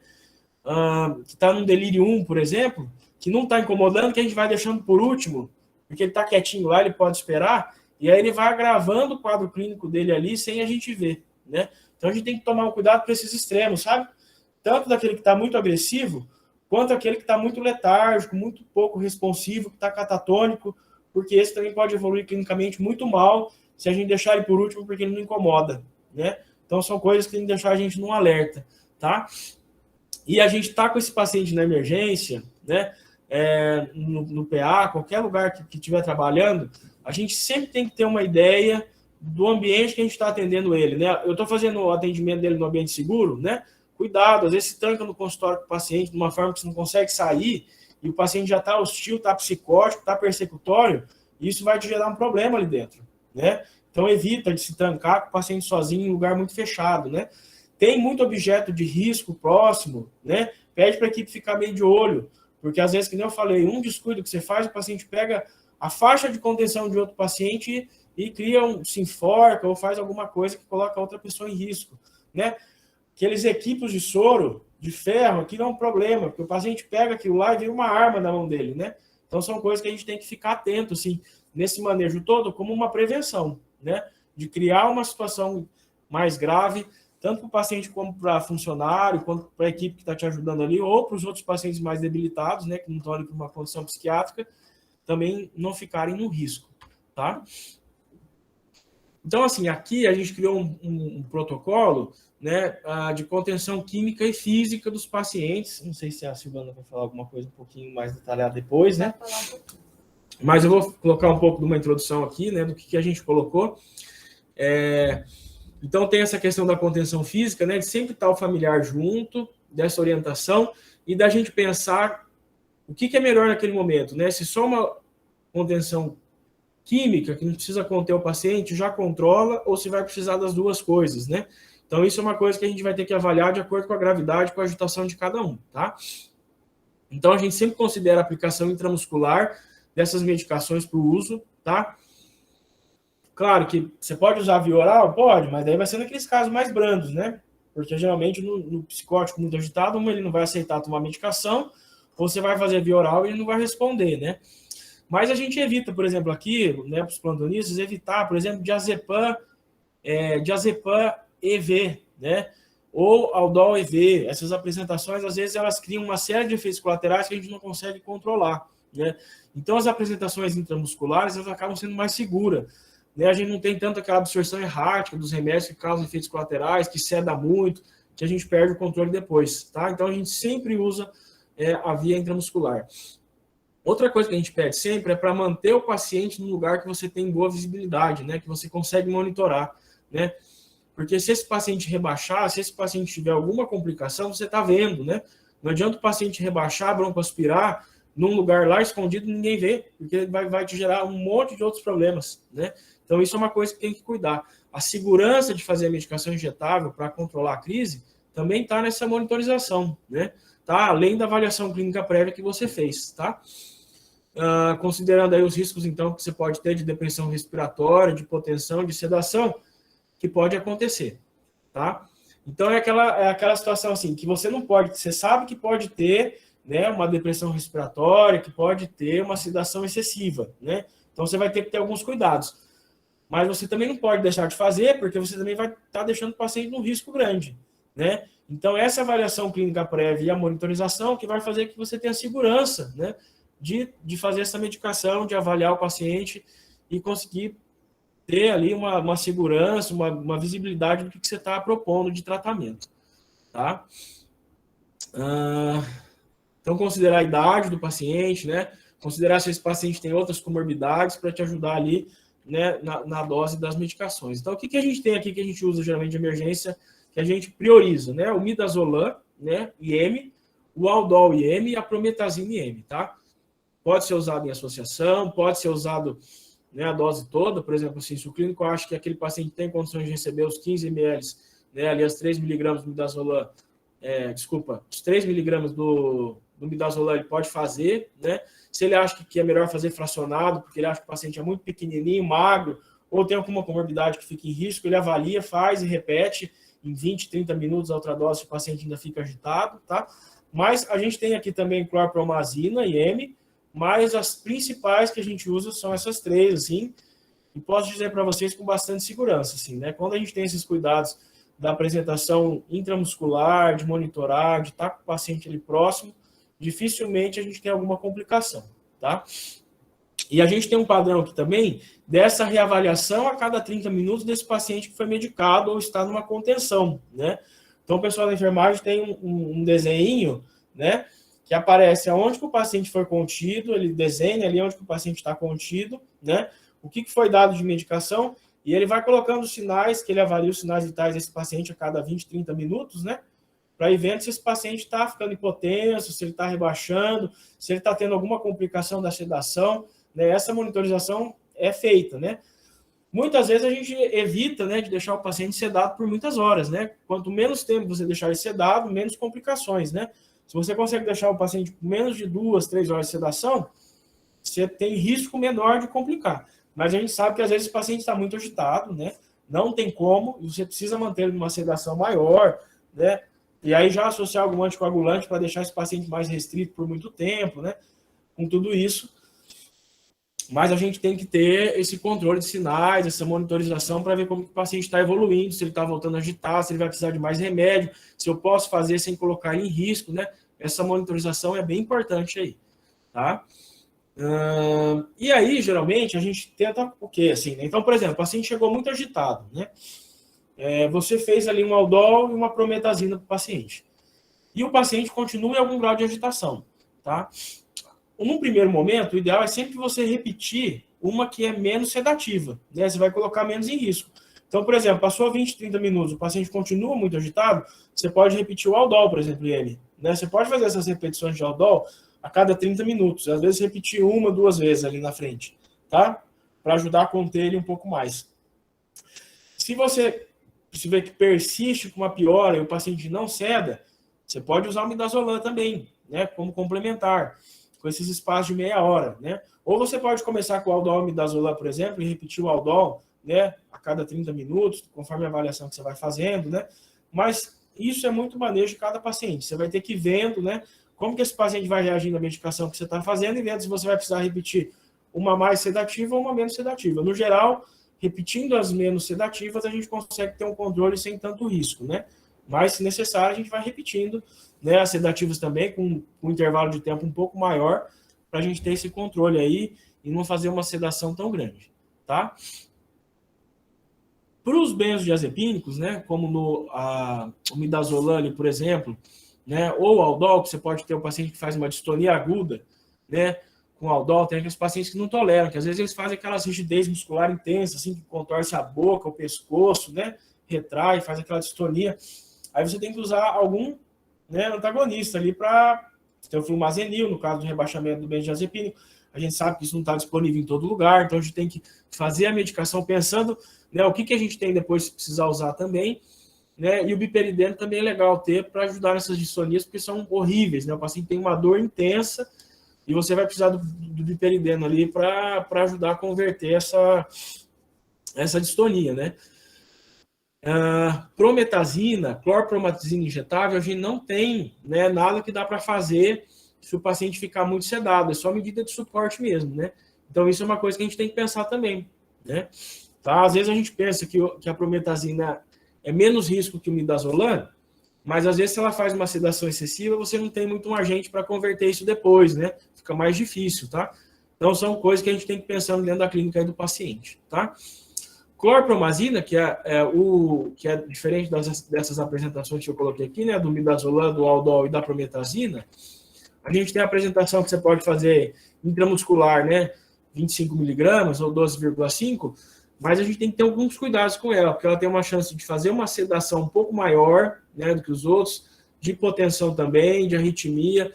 Que está num delírio 1, por exemplo, que não está incomodando, que a gente vai deixando por último, porque ele está quietinho lá, ele pode esperar, e aí ele vai agravando o quadro clínico dele ali sem a gente ver, né? Então a gente tem que tomar um cuidado para esses extremos, sabe? Tanto daquele que está muito agressivo, quanto aquele que está muito letárgico, muito pouco responsivo, que está catatônico, porque esse também pode evoluir clinicamente muito mal se a gente deixar ele por último, porque ele não incomoda, né? Então, são coisas que tem que deixar a gente num alerta, tá? E a gente tá com esse paciente na emergência, né? No PA, qualquer lugar que estiver trabalhando, a gente sempre tem que ter uma ideia do ambiente que a gente está atendendo ele, né? Eu estou fazendo o atendimento dele no ambiente seguro, né? Cuidado, às vezes se tranca no consultório com o paciente de uma forma que você não consegue sair e o paciente já está hostil, está psicótico, está persecutório, e isso vai te gerar um problema ali dentro, né? Então evita de se trancar com o paciente sozinho em lugar muito fechado, né? Tem muito objeto de risco próximo, né? Pede para a equipe ficar meio de olho, porque às vezes, que nem eu falei, um descuido que você faz, o paciente pega a faixa de contenção de outro paciente e cria se enforca ou faz alguma coisa que coloca a outra pessoa em risco, né? Aqueles equipos de soro, de ferro, aqui não é um problema, porque o paciente pega aquilo lá e vira uma arma na mão dele, né? Então, são coisas que a gente tem que ficar atento, assim, nesse manejo todo, como uma prevenção, né? De criar uma situação mais grave, tanto para o paciente como para funcionário, quanto para a equipe que está te ajudando ali, ou para os outros pacientes mais debilitados, né? Que não estão ali por uma condição psiquiátrica, também não ficarem no risco, tá? Então, assim, aqui a gente criou um protocolo, né, de contenção química e física dos pacientes. Não sei se a Silvana vai falar alguma coisa um pouquinho mais detalhada depois, né? Mas eu vou colocar um pouco de uma introdução aqui, né, do que a gente colocou. Então, tem essa questão da contenção física, né, de sempre estar o familiar junto, dessa orientação, e da gente pensar o que é melhor naquele momento, né? Se só uma contenção química, que não precisa conter o paciente, já controla, ou se vai precisar das duas coisas, né? Então, isso é uma coisa que a gente vai ter que avaliar de acordo com a gravidade, com a agitação de cada um, tá? Então, a gente sempre considera a aplicação intramuscular dessas medicações para o uso, tá? Claro que você pode usar via oral? Pode, mas daí vai ser naqueles casos mais brandos, né? Porque, geralmente, no psicótico muito agitado, ele não vai aceitar tomar medicação, ou você vai fazer via oral e ele não vai responder, né? Mas a gente evita, por exemplo, aqui, né, para os plantonistas, evitar, por exemplo, diazepam EV, né? Ou Aldol EV. Essas apresentações, às vezes, elas criam uma série de efeitos colaterais que a gente não consegue controlar, né? Então, as apresentações intramusculares, elas acabam sendo mais seguras, né? A gente não tem tanto aquela absorção errática dos remédios que causam efeitos colaterais, que ceda muito, que a gente perde o controle depois, tá? Então, a gente sempre usa a via intramuscular. Outra coisa que a gente pede sempre é para manter o paciente no lugar que você tem boa visibilidade, né? Que você consegue monitorar, né? Porque se esse paciente rebaixar, se esse paciente tiver alguma complicação, você está vendo, né? Não adianta o paciente rebaixar, broncoaspirar, num lugar lá escondido, ninguém vê, porque ele vai te gerar um monte de outros problemas, né? Então, isso é uma coisa que tem que cuidar. A segurança de fazer a medicação injetável para controlar a crise também está nessa monitorização, né? Tá? Além da avaliação clínica prévia que você fez, tá? Considerando aí os riscos, então, que você pode ter de depressão respiratória, de hipotensão, de sedação, que pode acontecer, tá? Então, é aquela situação assim, que você não pode, você sabe que pode ter, né, uma depressão respiratória, que pode ter uma sedação excessiva, né? Então, você vai ter que ter alguns cuidados. Mas você também não pode deixar de fazer, porque você também vai estar deixando o paciente num risco grande, né? Então, essa avaliação clínica prévia e a monitorização que vai fazer que você tenha segurança, né, de fazer essa medicação, de avaliar o paciente e conseguir ter ali uma segurança, uma visibilidade do que você está propondo de tratamento, tá? Então, considerar a idade do paciente, né? Considerar se esse paciente tem outras comorbidades para te ajudar ali, né, na dose das medicações. Então, o que a gente tem aqui que a gente usa geralmente de emergência, que a gente prioriza, né? O midazolam, né, IM, o Aldol IM e a prometazina IM, tá? Pode ser usado em associação, pode ser usado, né, a dose toda, por exemplo, assim, se o clínico acha que aquele paciente tem condições de receber os 15 ml, né, ali as 3 miligramas do midazolam, os 3 miligramas do midazolam ele pode fazer, né? Se ele acha que é melhor fazer fracionado, porque ele acha que o paciente é muito pequenininho, magro, ou tem alguma comorbidade que fica em risco, ele avalia, faz e repete em 20, 30 minutos a outra dose, se o paciente ainda fica agitado, tá? Mas a gente tem aqui também clorpromazina, IM, mas as principais que a gente usa são essas três, assim, e posso dizer para vocês com bastante segurança, assim, né? Quando a gente tem esses cuidados da apresentação intramuscular, de monitorar, de estar com o paciente ali próximo, dificilmente a gente tem alguma complicação, tá? E a gente tem um padrão aqui também dessa reavaliação a cada 30 minutos desse paciente que foi medicado ou está numa contenção, né? Então, o pessoal da enfermagem tem um desenho, né, que aparece aonde que o paciente foi contido, ele desenha ali onde que o paciente está contido, né, o que foi dado de medicação, e ele vai colocando os sinais, que ele avalia os sinais vitais desse paciente a cada 20, 30 minutos, né, para ir vendo se esse paciente está ficando hipotenso, se ele está rebaixando, se ele está tendo alguma complicação da sedação, né, essa monitorização é feita, né. Muitas vezes a gente evita, né, de deixar o paciente sedado por muitas horas, né? Quanto menos tempo você deixar ele sedado, menos complicações, né? Se você consegue deixar o paciente por menos de 2, 3 horas de sedação, você tem risco menor de complicar. Mas a gente sabe que às vezes o paciente está muito agitado, né? Não tem como, e você precisa manter uma sedação maior, né? E aí já associar algum anticoagulante para deixar esse paciente mais restrito por muito tempo, né? Com tudo isso. Mas a gente tem que ter esse controle de sinais, essa monitorização para ver como o paciente está evoluindo, se ele está voltando a agitar, se ele vai precisar de mais remédio, se eu posso fazer sem colocar ele em risco, né? Essa monitorização é bem importante aí, tá? E aí, geralmente, a gente tenta o quê? Assim, né? Então, por exemplo, o paciente chegou muito agitado, né? Você fez ali um aldol e uma prometazina para o paciente. E o paciente continua em algum grau de agitação, tá? Num primeiro momento, o ideal é sempre você repetir uma que é menos sedativa, né? Você vai colocar menos em risco. Então, por exemplo, passou 20, 30 minutos, o paciente continua muito agitado, você pode repetir o aldol, por exemplo, ele, né? Você pode fazer essas repetições de aldol a cada 30 minutos, às vezes repetir 1, 2 vezes ali na frente, tá? Para ajudar a conter ele um pouco mais. Se você vê que persiste com uma piora e o paciente não ceda, você pode usar o midazolam também, né? Como complementar, com esses espaços de meia hora, né? Ou você pode começar com o aldol e midazolam, por exemplo, e repetir o aldol, né, a cada 30 minutos, conforme a avaliação que você vai fazendo, né? Mas isso é muito manejo de cada paciente. Você vai ter que ir vendo, né, como que esse paciente vai reagir à medicação que você está fazendo e vendo se você vai precisar repetir uma mais sedativa ou uma menos sedativa. No geral, repetindo as menos sedativas, a gente consegue ter um controle sem tanto risco, né? Mas, se necessário, a gente vai repetindo, né, as sedativas também, com um intervalo de tempo um pouco maior, para a gente ter esse controle aí e não fazer uma sedação tão grande, tá? Para os benzodiazepínicos, né, como o midazolam, por exemplo, né, ou o aldol, que você pode ter um paciente que faz uma distonia aguda, né, com aldol, tem aqueles pacientes que não toleram, que às vezes eles fazem aquelas rigidez muscular intensa, assim, que contorce a boca, o pescoço, né, retrai, faz aquela distonia. Aí você tem que usar algum, né, antagonista ali para ter o flumazenil, no caso do rebaixamento do benzodiazepínico. A gente sabe que isso não está disponível em todo lugar, então a gente tem que fazer a medicação pensando, né, o que a gente tem depois se precisar usar também, né, e o biperideno também é legal ter para ajudar nessas distonias, porque são horríveis, né, o paciente tem uma dor intensa e você vai precisar do biperideno ali para ajudar a converter essa distonia, né. Prometazina, clorpromazina injetável, a gente não tem, né, nada que dá para fazer se o paciente ficar muito sedado, é só medida de suporte mesmo, né? Então isso é uma coisa que a gente tem que pensar também, né? Tá? Às vezes a gente pensa que a prometazina é menos risco que o midazolam, mas às vezes se ela faz uma sedação excessiva, você não tem muito um agente para converter isso depois, né? Fica mais difícil, tá? Então são coisas que a gente tem que pensar dentro da clínica aí do paciente, tá? Clorpromazina, que é diferente dessas apresentações que eu coloquei aqui, né? Do midazolam, do aldol e da prometazina, a gente tem a apresentação que você pode fazer intramuscular, né? 25 miligramas ou 12,5, mas a gente tem que ter alguns cuidados com ela, porque ela tem uma chance de fazer uma sedação um pouco maior, né, do que os outros, de hipotensão também, de arritmia,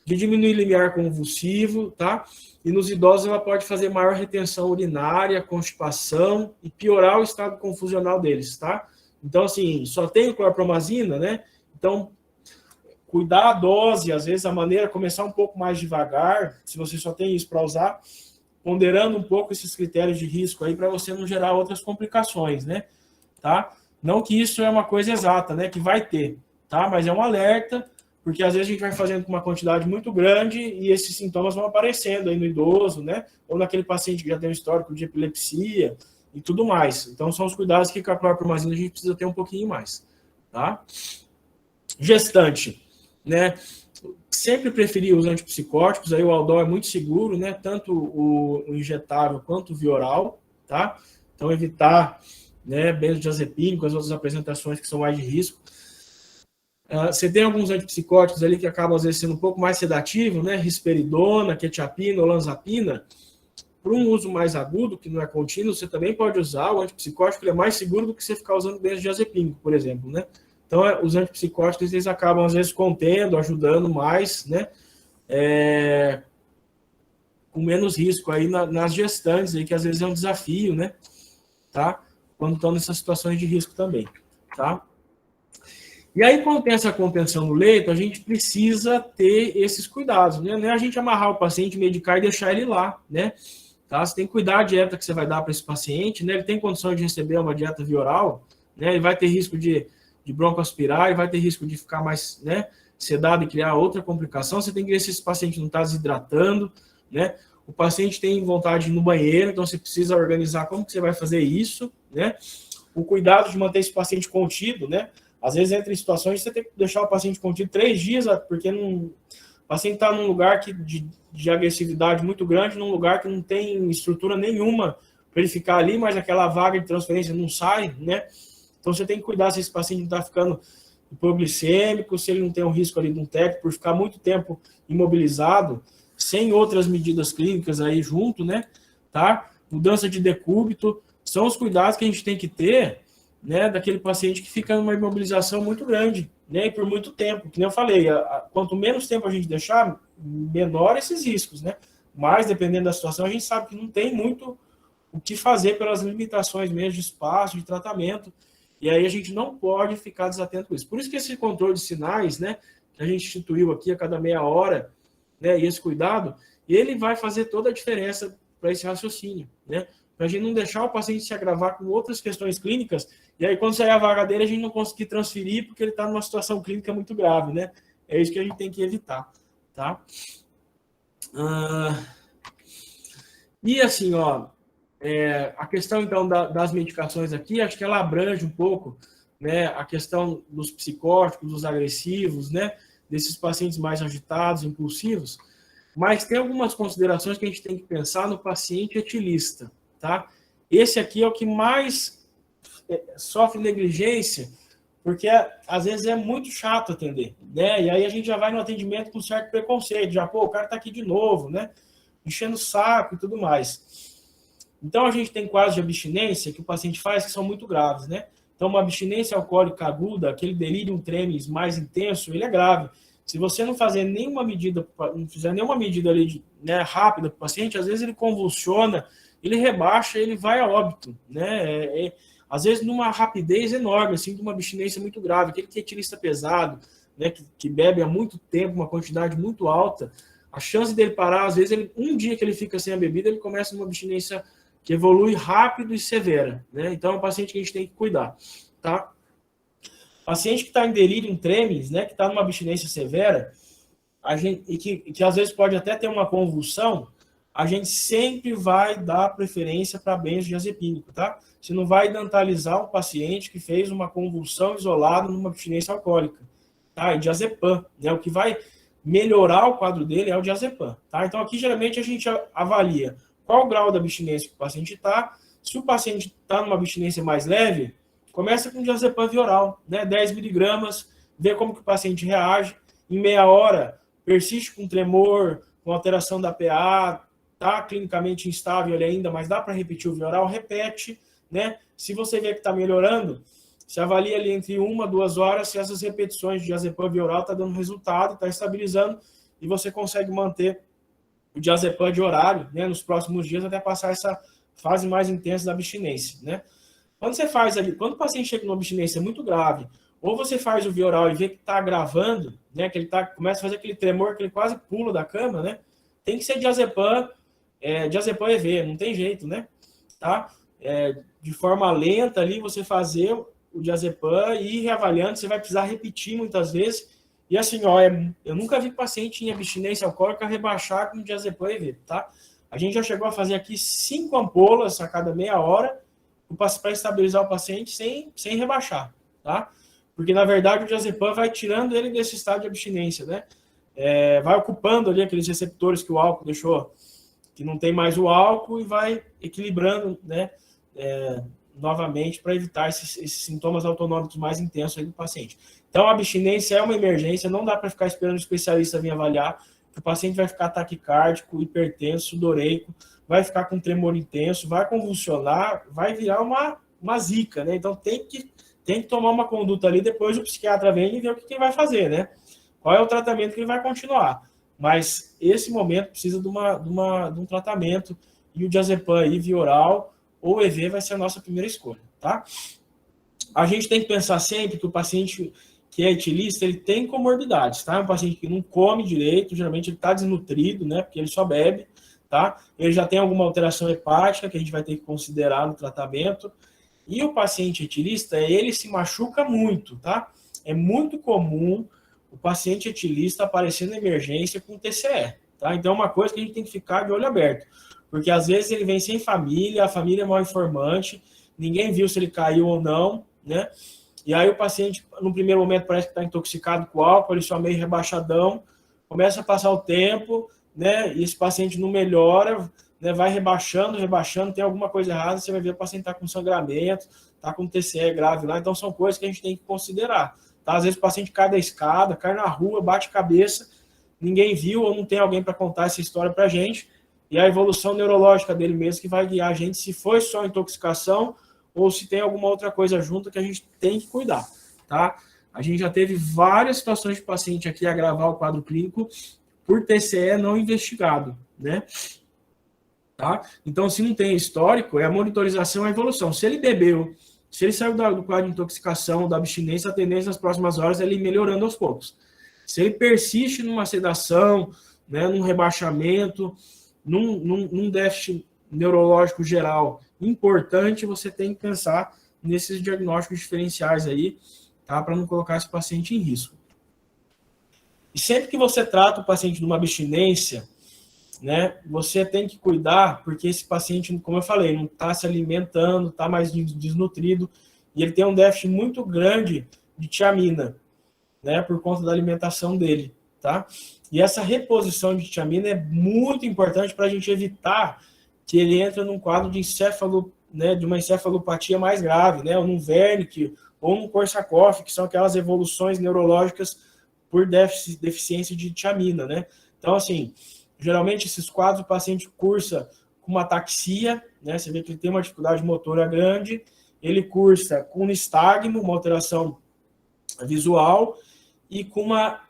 de diminuir o limiar convulsivo, tá? E nos idosos ela pode fazer maior retenção urinária, constipação e piorar o estado confusional deles, tá? Então, assim, só tem o clorpromazina, né? Então, cuidar a dose, às vezes a maneira, começar um pouco mais devagar, se você só tem isso para usar, ponderando um pouco esses critérios de risco aí para você não gerar outras complicações, né? Tá? Não que isso é uma coisa exata, né? Que vai ter, tá? Mas é um alerta, porque às vezes a gente vai fazendo com uma quantidade muito grande e esses sintomas vão aparecendo aí no idoso, né? Ou naquele paciente que já tem um histórico de epilepsia e tudo mais. Então são os cuidados que com a clorpromazina a gente precisa ter um pouquinho mais, tá? Gestante, né? Sempre preferir os antipsicóticos, aí o Aldol é muito seguro, né? Tanto o injetável quanto o via oral, tá? Então, evitar, né, benzodiazepínico, as outras apresentações que são mais de risco. Você tem alguns antipsicóticos ali que acabam, às vezes, sendo um pouco mais sedativo, né? Risperidona, quetiapina, olanzapina. Para um uso mais agudo, que não é contínuo, você também pode usar o antipsicótico, ele é mais seguro do que você ficar usando benzodiazepínico, por exemplo, né? Então, os antipsicóticos, eles acabam, às vezes, contendo, ajudando mais, né? Com menos risco aí nas gestantes, aí, que às vezes é um desafio, né? Tá? Quando estão nessas situações de risco também, tá? E aí, quando tem essa contenção no leito, a gente precisa ter esses cuidados, né? Não é a gente amarrar o paciente, medicar e deixar ele lá, né? Tá? Você tem que cuidar da dieta que você vai dar para esse paciente, né? Ele tem condição de receber uma dieta via oral, né? Ele vai ter risco de broncoaspirar, e vai ter risco de ficar mais, né, sedado e criar outra complicação. Você tem que ver se esse paciente não está desidratando, né? O paciente tem vontade de ir no banheiro, então você precisa organizar como que você vai fazer isso, né? O cuidado de manter esse paciente contido, né? Às vezes, entra em situações que você tem que deixar o paciente contido 3 dias, porque o paciente está num lugar de agressividade muito grande, num lugar que não tem estrutura nenhuma para ele ficar ali, mas aquela vaga de transferência não sai, né? Então, você tem que cuidar se esse paciente não está ficando hipoglicêmico, se ele não tem um risco ali de um TEC por ficar muito tempo imobilizado, sem outras medidas clínicas aí junto, né? Tá? Mudança de decúbito, são os cuidados que a gente tem que ter, né, daquele paciente que fica numa imobilização muito grande, né, e por muito tempo. Que nem eu falei, quanto menos tempo a gente deixar, menor esses riscos, né? Mas, dependendo da situação, a gente sabe que não tem muito o que fazer pelas limitações mesmo de espaço, de tratamento, e aí a gente não pode ficar desatento com isso. Por isso que esse controle de sinais, né, que a gente instituiu aqui a cada meia hora, né, e esse cuidado, ele vai fazer toda a diferença para esse raciocínio, né? Para a gente não deixar o paciente se agravar com outras questões clínicas, e aí quando sair a vaga dele, a gente não conseguir transferir porque ele está numa situação clínica muito grave, né? É isso que a gente tem que evitar, tá? E assim, ó, a questão então das medicações aqui, acho que ela abrange um pouco, né, a questão dos psicóticos, dos agressivos, né, desses pacientes mais agitados, impulsivos, mas tem algumas considerações que a gente tem que pensar no paciente etilista, tá? Esse aqui é o que mais sofre negligência, porque às vezes é muito chato atender, né? E aí a gente já vai no atendimento com certo preconceito, já, pô, o cara tá aqui de novo, né? Enchendo o saco e tudo mais. Então a gente tem quadros de abstinência que o paciente faz que são muito graves, né? Então uma abstinência alcoólica aguda, aquele delírio tremens mais intenso, ele é grave. Se você não fazer nenhuma medida, não fizer nenhuma medida ali, né, rápida para o paciente, às vezes ele convulsiona, ele rebaixa, ele vai a óbito, né? Às vezes numa rapidez enorme, assim, de uma abstinência muito grave, aquele que é etilista pesado, né, que bebe há muito tempo, uma quantidade muito alta, a chance dele parar, às vezes, um dia que ele fica sem a bebida, ele começa uma abstinência que evolui rápido e severa, né? Então é um paciente que a gente tem que cuidar, tá? Paciente que está em delírio tremens, né, que está numa abstinência severa, e que às vezes pode até ter uma convulsão, a gente sempre vai dar preferência para benzodiazepínico, tá? Você não vai dentalizar um paciente que fez uma convulsão isolada numa abstinência alcoólica, tá? E diazepam, né? O que vai melhorar o quadro dele é o diazepam, tá? Então aqui geralmente a gente avalia qual o grau da abstinência que o paciente está. Se o paciente está numa abstinência mais leve, começa com diazepam via oral, né? 10 miligramas, vê como que o paciente reage. Em meia hora, persiste com tremor, com alteração da PA, tá clinicamente instável ele ainda, mas dá para repetir o via oral, repete, né? Se você vê que está melhorando, se avalia ali entre 1 a 2 horas se essas repetições de diazepam via oral está dando resultado, está estabilizando, e você consegue manter o diazepam de horário, né, nos próximos dias até passar essa fase mais intensa da abstinência, né? Quando você faz ali, quando o paciente chega numa abstinência muito grave, ou você faz o via oral e vê que está agravando, né, que ele começa a fazer aquele tremor que ele quase pula da cama, né? Tem que ser diazepam, diazepam EV, não tem jeito, né? Tá? De forma lenta ali, você fazer o diazepam e ir reavaliando, você vai precisar repetir muitas vezes. E assim, ó, eu nunca vi paciente em abstinência alcoólica rebaixar com diazepam EV, tá? A gente já chegou a fazer aqui 5 ampolas a cada meia hora para estabilizar o paciente sem rebaixar, tá? Porque, na verdade, o diazepam vai tirando ele desse estado de abstinência, né? vai ocupando ali aqueles receptores que o álcool deixou, que não tem mais o álcool, e vai equilibrando, né, novamente, para evitar esses sintomas autonômicos mais intensos aí do paciente. Então, a abstinência é uma emergência, não dá para ficar esperando o especialista vir avaliar, que o paciente vai ficar taquicárdico, hipertenso, sudoreico, vai ficar com tremor intenso, vai convulsionar, vai virar uma zika, né? Então, tem que tomar uma conduta ali, depois o psiquiatra vem e vê o que ele vai fazer, né? Qual é o tratamento que ele vai continuar. Mas esse momento precisa de um tratamento, e o diazepam aí, via oral, ou o EV vai ser a nossa primeira escolha, tá? A gente tem que pensar sempre que o paciente que é etilista, ele tem comorbidades, tá? Um paciente que não come direito, geralmente ele está desnutrido, né? Porque ele só bebe, tá? Ele já tem alguma alteração hepática que a gente vai ter que considerar no tratamento. E o paciente etilista, ele se machuca muito, tá? É muito comum o paciente etilista aparecer na emergência com TCE, tá? Então é uma coisa que a gente tem que ficar de olho aberto, porque às vezes ele vem sem família, a família é mal informante, ninguém viu se ele caiu ou não, né? E aí o paciente, no primeiro momento, parece que está intoxicado com álcool, ele só meio rebaixadão, começa a passar o tempo, né? E esse paciente não melhora, né? Vai rebaixando, tem alguma coisa errada, você vai ver o paciente está com sangramento, está com TCE grave lá, então são coisas que a gente tem que considerar. Tá? Às vezes o paciente cai da escada, cai na rua, bate cabeça, ninguém viu ou não tem alguém para contar essa história para a gente, e a evolução neurológica dele mesmo que vai guiar a gente se foi só intoxicação ou se tem alguma outra coisa junto que a gente tem que cuidar, tá? A gente já teve várias situações de paciente aqui agravar o quadro clínico por TCE não investigado, né? Tá? Então, se não tem histórico, é a monitorização e a evolução. Se ele bebeu, se ele saiu do quadro de intoxicação, da abstinência, a tendência nas próximas horas é ele ir melhorando aos poucos. Se ele persiste numa sedação, né, num rebaixamento, num déficit neurológico geral importante, você tem que pensar nesses diagnósticos diferenciais aí, tá? Para não colocar esse paciente em risco. E sempre que você trata o paciente de uma abstinência, né, você tem que cuidar, porque esse paciente, como eu falei, não está se alimentando, está mais desnutrido, e ele tem um déficit muito grande de tiamina, né, por conta da alimentação dele, tá? E essa reposição de tiamina é muito importante para a gente evitar que ele entre num quadro de né, de uma encefalopatia mais grave, né, ou num Wernicke, ou num Korsakoff, que são aquelas evoluções neurológicas por deficiência de tiamina, né? Então, assim, geralmente esses quadros o paciente cursa com uma ataxia, né, você vê que ele tem uma dificuldade motora grande, ele cursa com nistagmo, uma alteração visual, e com uma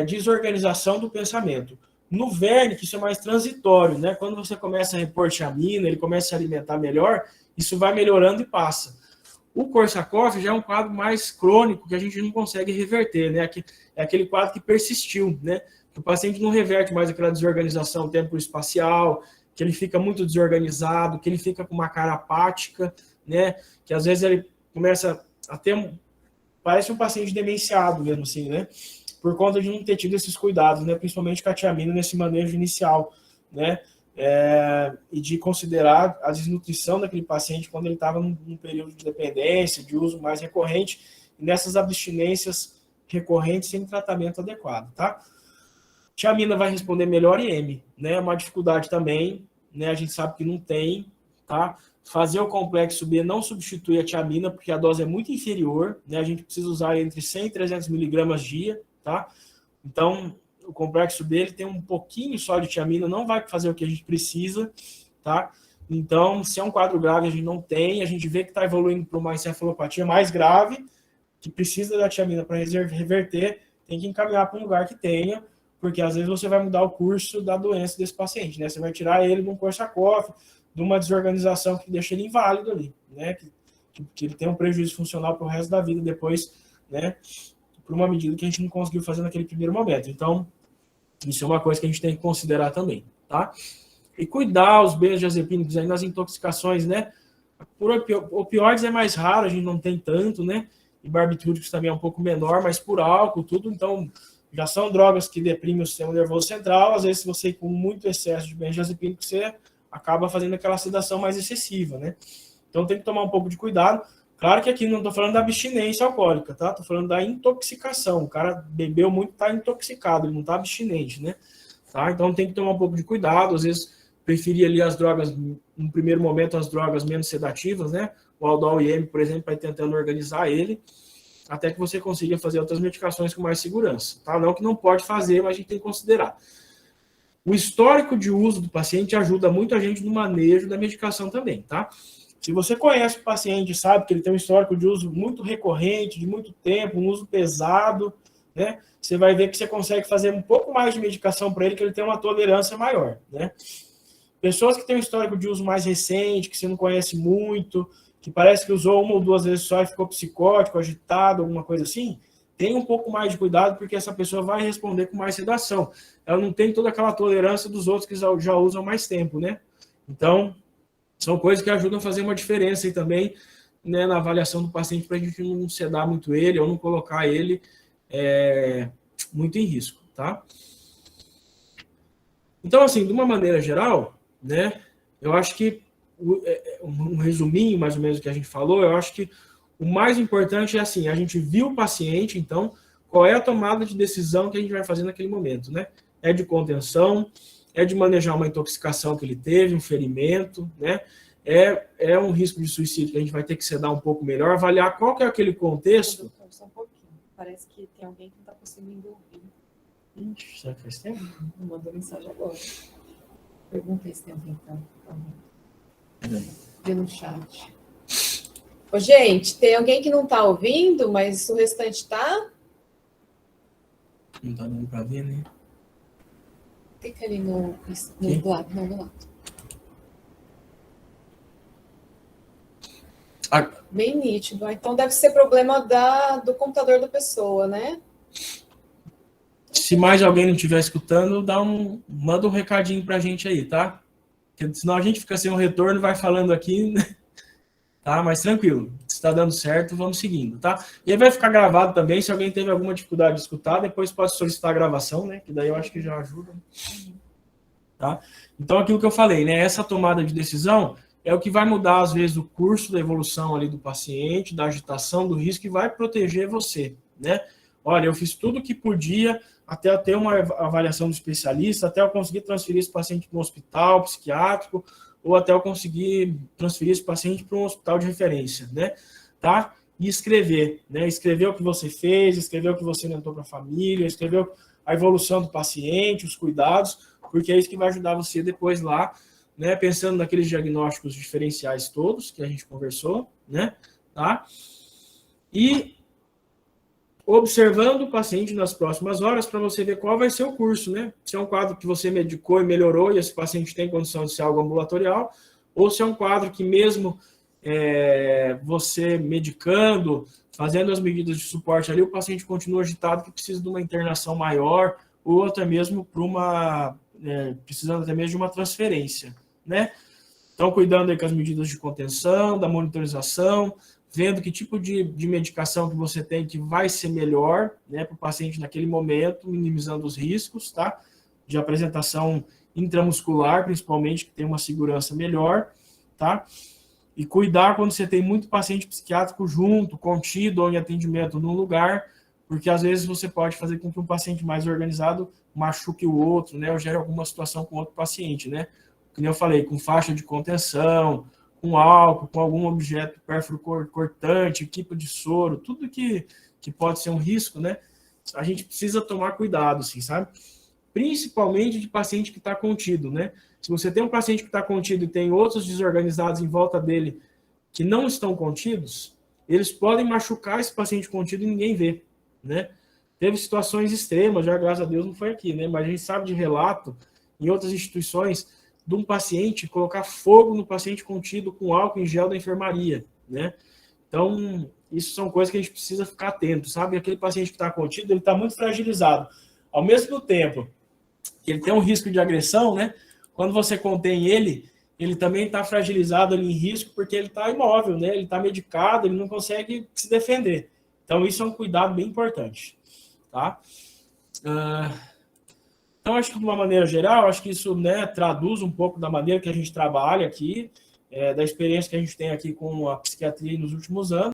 desorganização do pensamento. No Wernicke, isso é mais transitório, né? Quando você começa a repor tiamina, ele começa a se alimentar melhor, isso vai melhorando e passa. O Korsakoff já é um quadro mais crônico, que a gente não consegue reverter, né? É aquele quadro que persistiu, né? Que o paciente não reverte mais aquela desorganização tempo-espacial, que ele fica muito desorganizado, que ele fica com uma cara apática, né? Que às vezes ele começa a ter... Parece um paciente demenciado mesmo, assim, né? Por conta de não ter tido esses cuidados, né? Principalmente com a tiamina nesse manejo inicial, né? E de considerar a desnutrição daquele paciente quando ele estava num período de dependência, de uso mais recorrente, e nessas abstinências recorrentes sem tratamento adequado, tá? Tiamina vai responder melhor IM, né? É uma dificuldade também, né? A gente sabe que não tem, tá? Fazer o complexo B não substitui a tiamina, porque a dose é muito inferior, né? A gente precisa usar entre 100 e 300 miligramas dia, tá? Então, o complexo B ele tem um pouquinho só de tiamina, não vai fazer o que a gente precisa, tá? Então, se é um quadro grave, a gente não tem, a gente vê que está evoluindo para uma encefalopatia mais grave, que precisa da tiamina para reverter, tem que encaminhar para um lugar que tenha, porque às vezes você vai mudar o curso da doença desse paciente, né? Você vai tirar ele de um Korsakoff, de uma desorganização que deixa ele inválido ali, né? Que ele tem um prejuízo funcional para o resto da vida depois, né? Por uma medida que a gente não conseguiu fazer naquele primeiro momento. Então, isso é uma coisa que a gente tem que considerar também, tá? E cuidar os benzodiazepínicos aí nas intoxicações, né? Por opioides é mais raro, a gente não tem tanto, né? E barbitúricos também é um pouco menor, mas por álcool, tudo, então, já são drogas que deprimem o sistema nervoso central. Às vezes, se você com muito excesso de benzodiazepínico, você acaba fazendo aquela sedação mais excessiva, né? Então tem que tomar um pouco de cuidado. Claro que aqui não estou falando da abstinência alcoólica, tá? Estou falando da intoxicação. O cara bebeu muito, está intoxicado, ele não está abstinente, né? Tá? Então tem que tomar um pouco de cuidado. Às vezes preferir ali as drogas, no primeiro momento, as drogas menos sedativas, né? O Aldol IM, por exemplo, vai tentando organizar ele, até que você consiga fazer outras medicações com mais segurança, tá? Não que não pode fazer, mas a gente tem que considerar. O histórico de uso do paciente ajuda muito a gente no manejo da medicação também, tá? Se você conhece o paciente, sabe que ele tem um histórico de uso muito recorrente, de muito tempo, um uso pesado, né? Você vai ver que você consegue fazer um pouco mais de medicação para ele, que ele tem uma tolerância maior, né? Pessoas que têm um histórico de uso mais recente, que você não conhece muito, que parece que usou uma ou duas vezes só e ficou psicótico, agitado, alguma coisa assim, tenha um pouco mais de cuidado, porque essa pessoa vai responder com mais sedação. Ela não tem toda aquela tolerância dos outros que já usam mais tempo, né? Então, são coisas que ajudam a fazer uma diferença aí também, né, na avaliação do paciente, para a gente não sedar muito ele ou não colocar ele muito em risco, tá? Então, assim, de uma maneira geral, né, eu acho que, um resuminho mais ou menos do que a gente falou, eu acho que o mais importante é assim, a gente viu o paciente, então, qual é a tomada de decisão que a gente vai fazer naquele momento, né? É de contenção, é de manejar uma intoxicação que ele teve, um ferimento, né? É um risco de suicídio que a gente vai ter que sedar um pouco melhor, avaliar qual que é aquele contexto. Doutor, só um pouquinho. Parece que tem alguém que não está conseguindo ouvir. Será que faz tempo? Não mandou mensagem agora. Pergunta aí se tem alguém que está ouvindo. Vê no chat. Ô, gente, tem alguém que não está ouvindo, mas o restante está? Não está dando para ver, né? Fica ali no do lado, não, do lado. Bem nítido. Então deve ser problema do computador da pessoa, né? Se mais alguém não estiver escutando, manda um recadinho para a gente aí, tá? Porque senão a gente fica sem um retorno, vai falando aqui, tá? Mas tranquilo, se está dando certo, vamos seguindo, tá? E aí vai ficar gravado também, se alguém teve alguma dificuldade de escutar, depois pode solicitar a gravação, né? Que daí eu acho que já ajuda. Tá? Então, aquilo que eu falei, né? Essa tomada de decisão é o que vai mudar, às vezes, o curso da evolução ali do paciente, da agitação, do risco, e vai proteger você, né? Olha, eu fiz tudo o que podia até eu ter uma avaliação do especialista, até eu conseguir transferir esse paciente para um hospital psiquiátrico, ou até eu conseguir transferir esse paciente para um hospital de referência, né? Tá? E escrever, né? Escrever o que você fez, escrever o que você orientou para a família, escrever a evolução do paciente, os cuidados, porque é isso que vai ajudar você depois lá, né? Pensando naqueles diagnósticos diferenciais todos que a gente conversou, né? Tá? E observando o paciente nas próximas horas para você ver qual vai ser o curso, né? Se é um quadro que você medicou e melhorou e esse paciente tem condição de ser algo ambulatorial, ou se é um quadro que mesmo você medicando, fazendo as medidas de suporte ali, o paciente continua agitado que precisa de uma internação maior, ou até mesmo para precisando até mesmo de uma transferência, né? Então, cuidando aí com as medidas de contenção, da monitorização, vendo que tipo de medicação que você tem que vai ser melhor, né, para o paciente naquele momento, minimizando os riscos, tá? De apresentação intramuscular, principalmente, que tem uma segurança melhor, tá? E cuidar quando você tem muito paciente psiquiátrico junto, contido ou em atendimento num lugar, porque às vezes você pode fazer com que um paciente mais organizado machuque o outro, né, ou gere alguma situação com outro paciente, né? Como eu falei, com faixa de contenção, com álcool, com algum objeto pérfuro cortante, equipa de soro, tudo que pode ser um risco, né? A gente precisa tomar cuidado, assim, sabe? Principalmente de paciente que está contido, né? Se você tem um paciente que está contido e tem outros desorganizados em volta dele que não estão contidos, eles podem machucar esse paciente contido e ninguém vê, né? Teve situações extremas, já graças a Deus não foi aqui, né? Mas a gente sabe de relato em outras instituições de um paciente colocar fogo no paciente contido com álcool em gel da enfermaria, né? Então, isso são coisas que a gente precisa ficar atento, sabe? Aquele paciente que está contido, ele está muito fragilizado. Ao mesmo tempo que ele tem um risco de agressão, né? Quando você contém ele, ele também está fragilizado ali em risco porque ele está imóvel, né? Ele está medicado, ele não consegue se defender. Então, isso é um cuidado bem importante, tá? Então, acho que de uma maneira geral, acho que isso, né, traduz um pouco da maneira que a gente trabalha aqui. da experiência que a gente tem aqui com a psiquiatria nos últimos anos.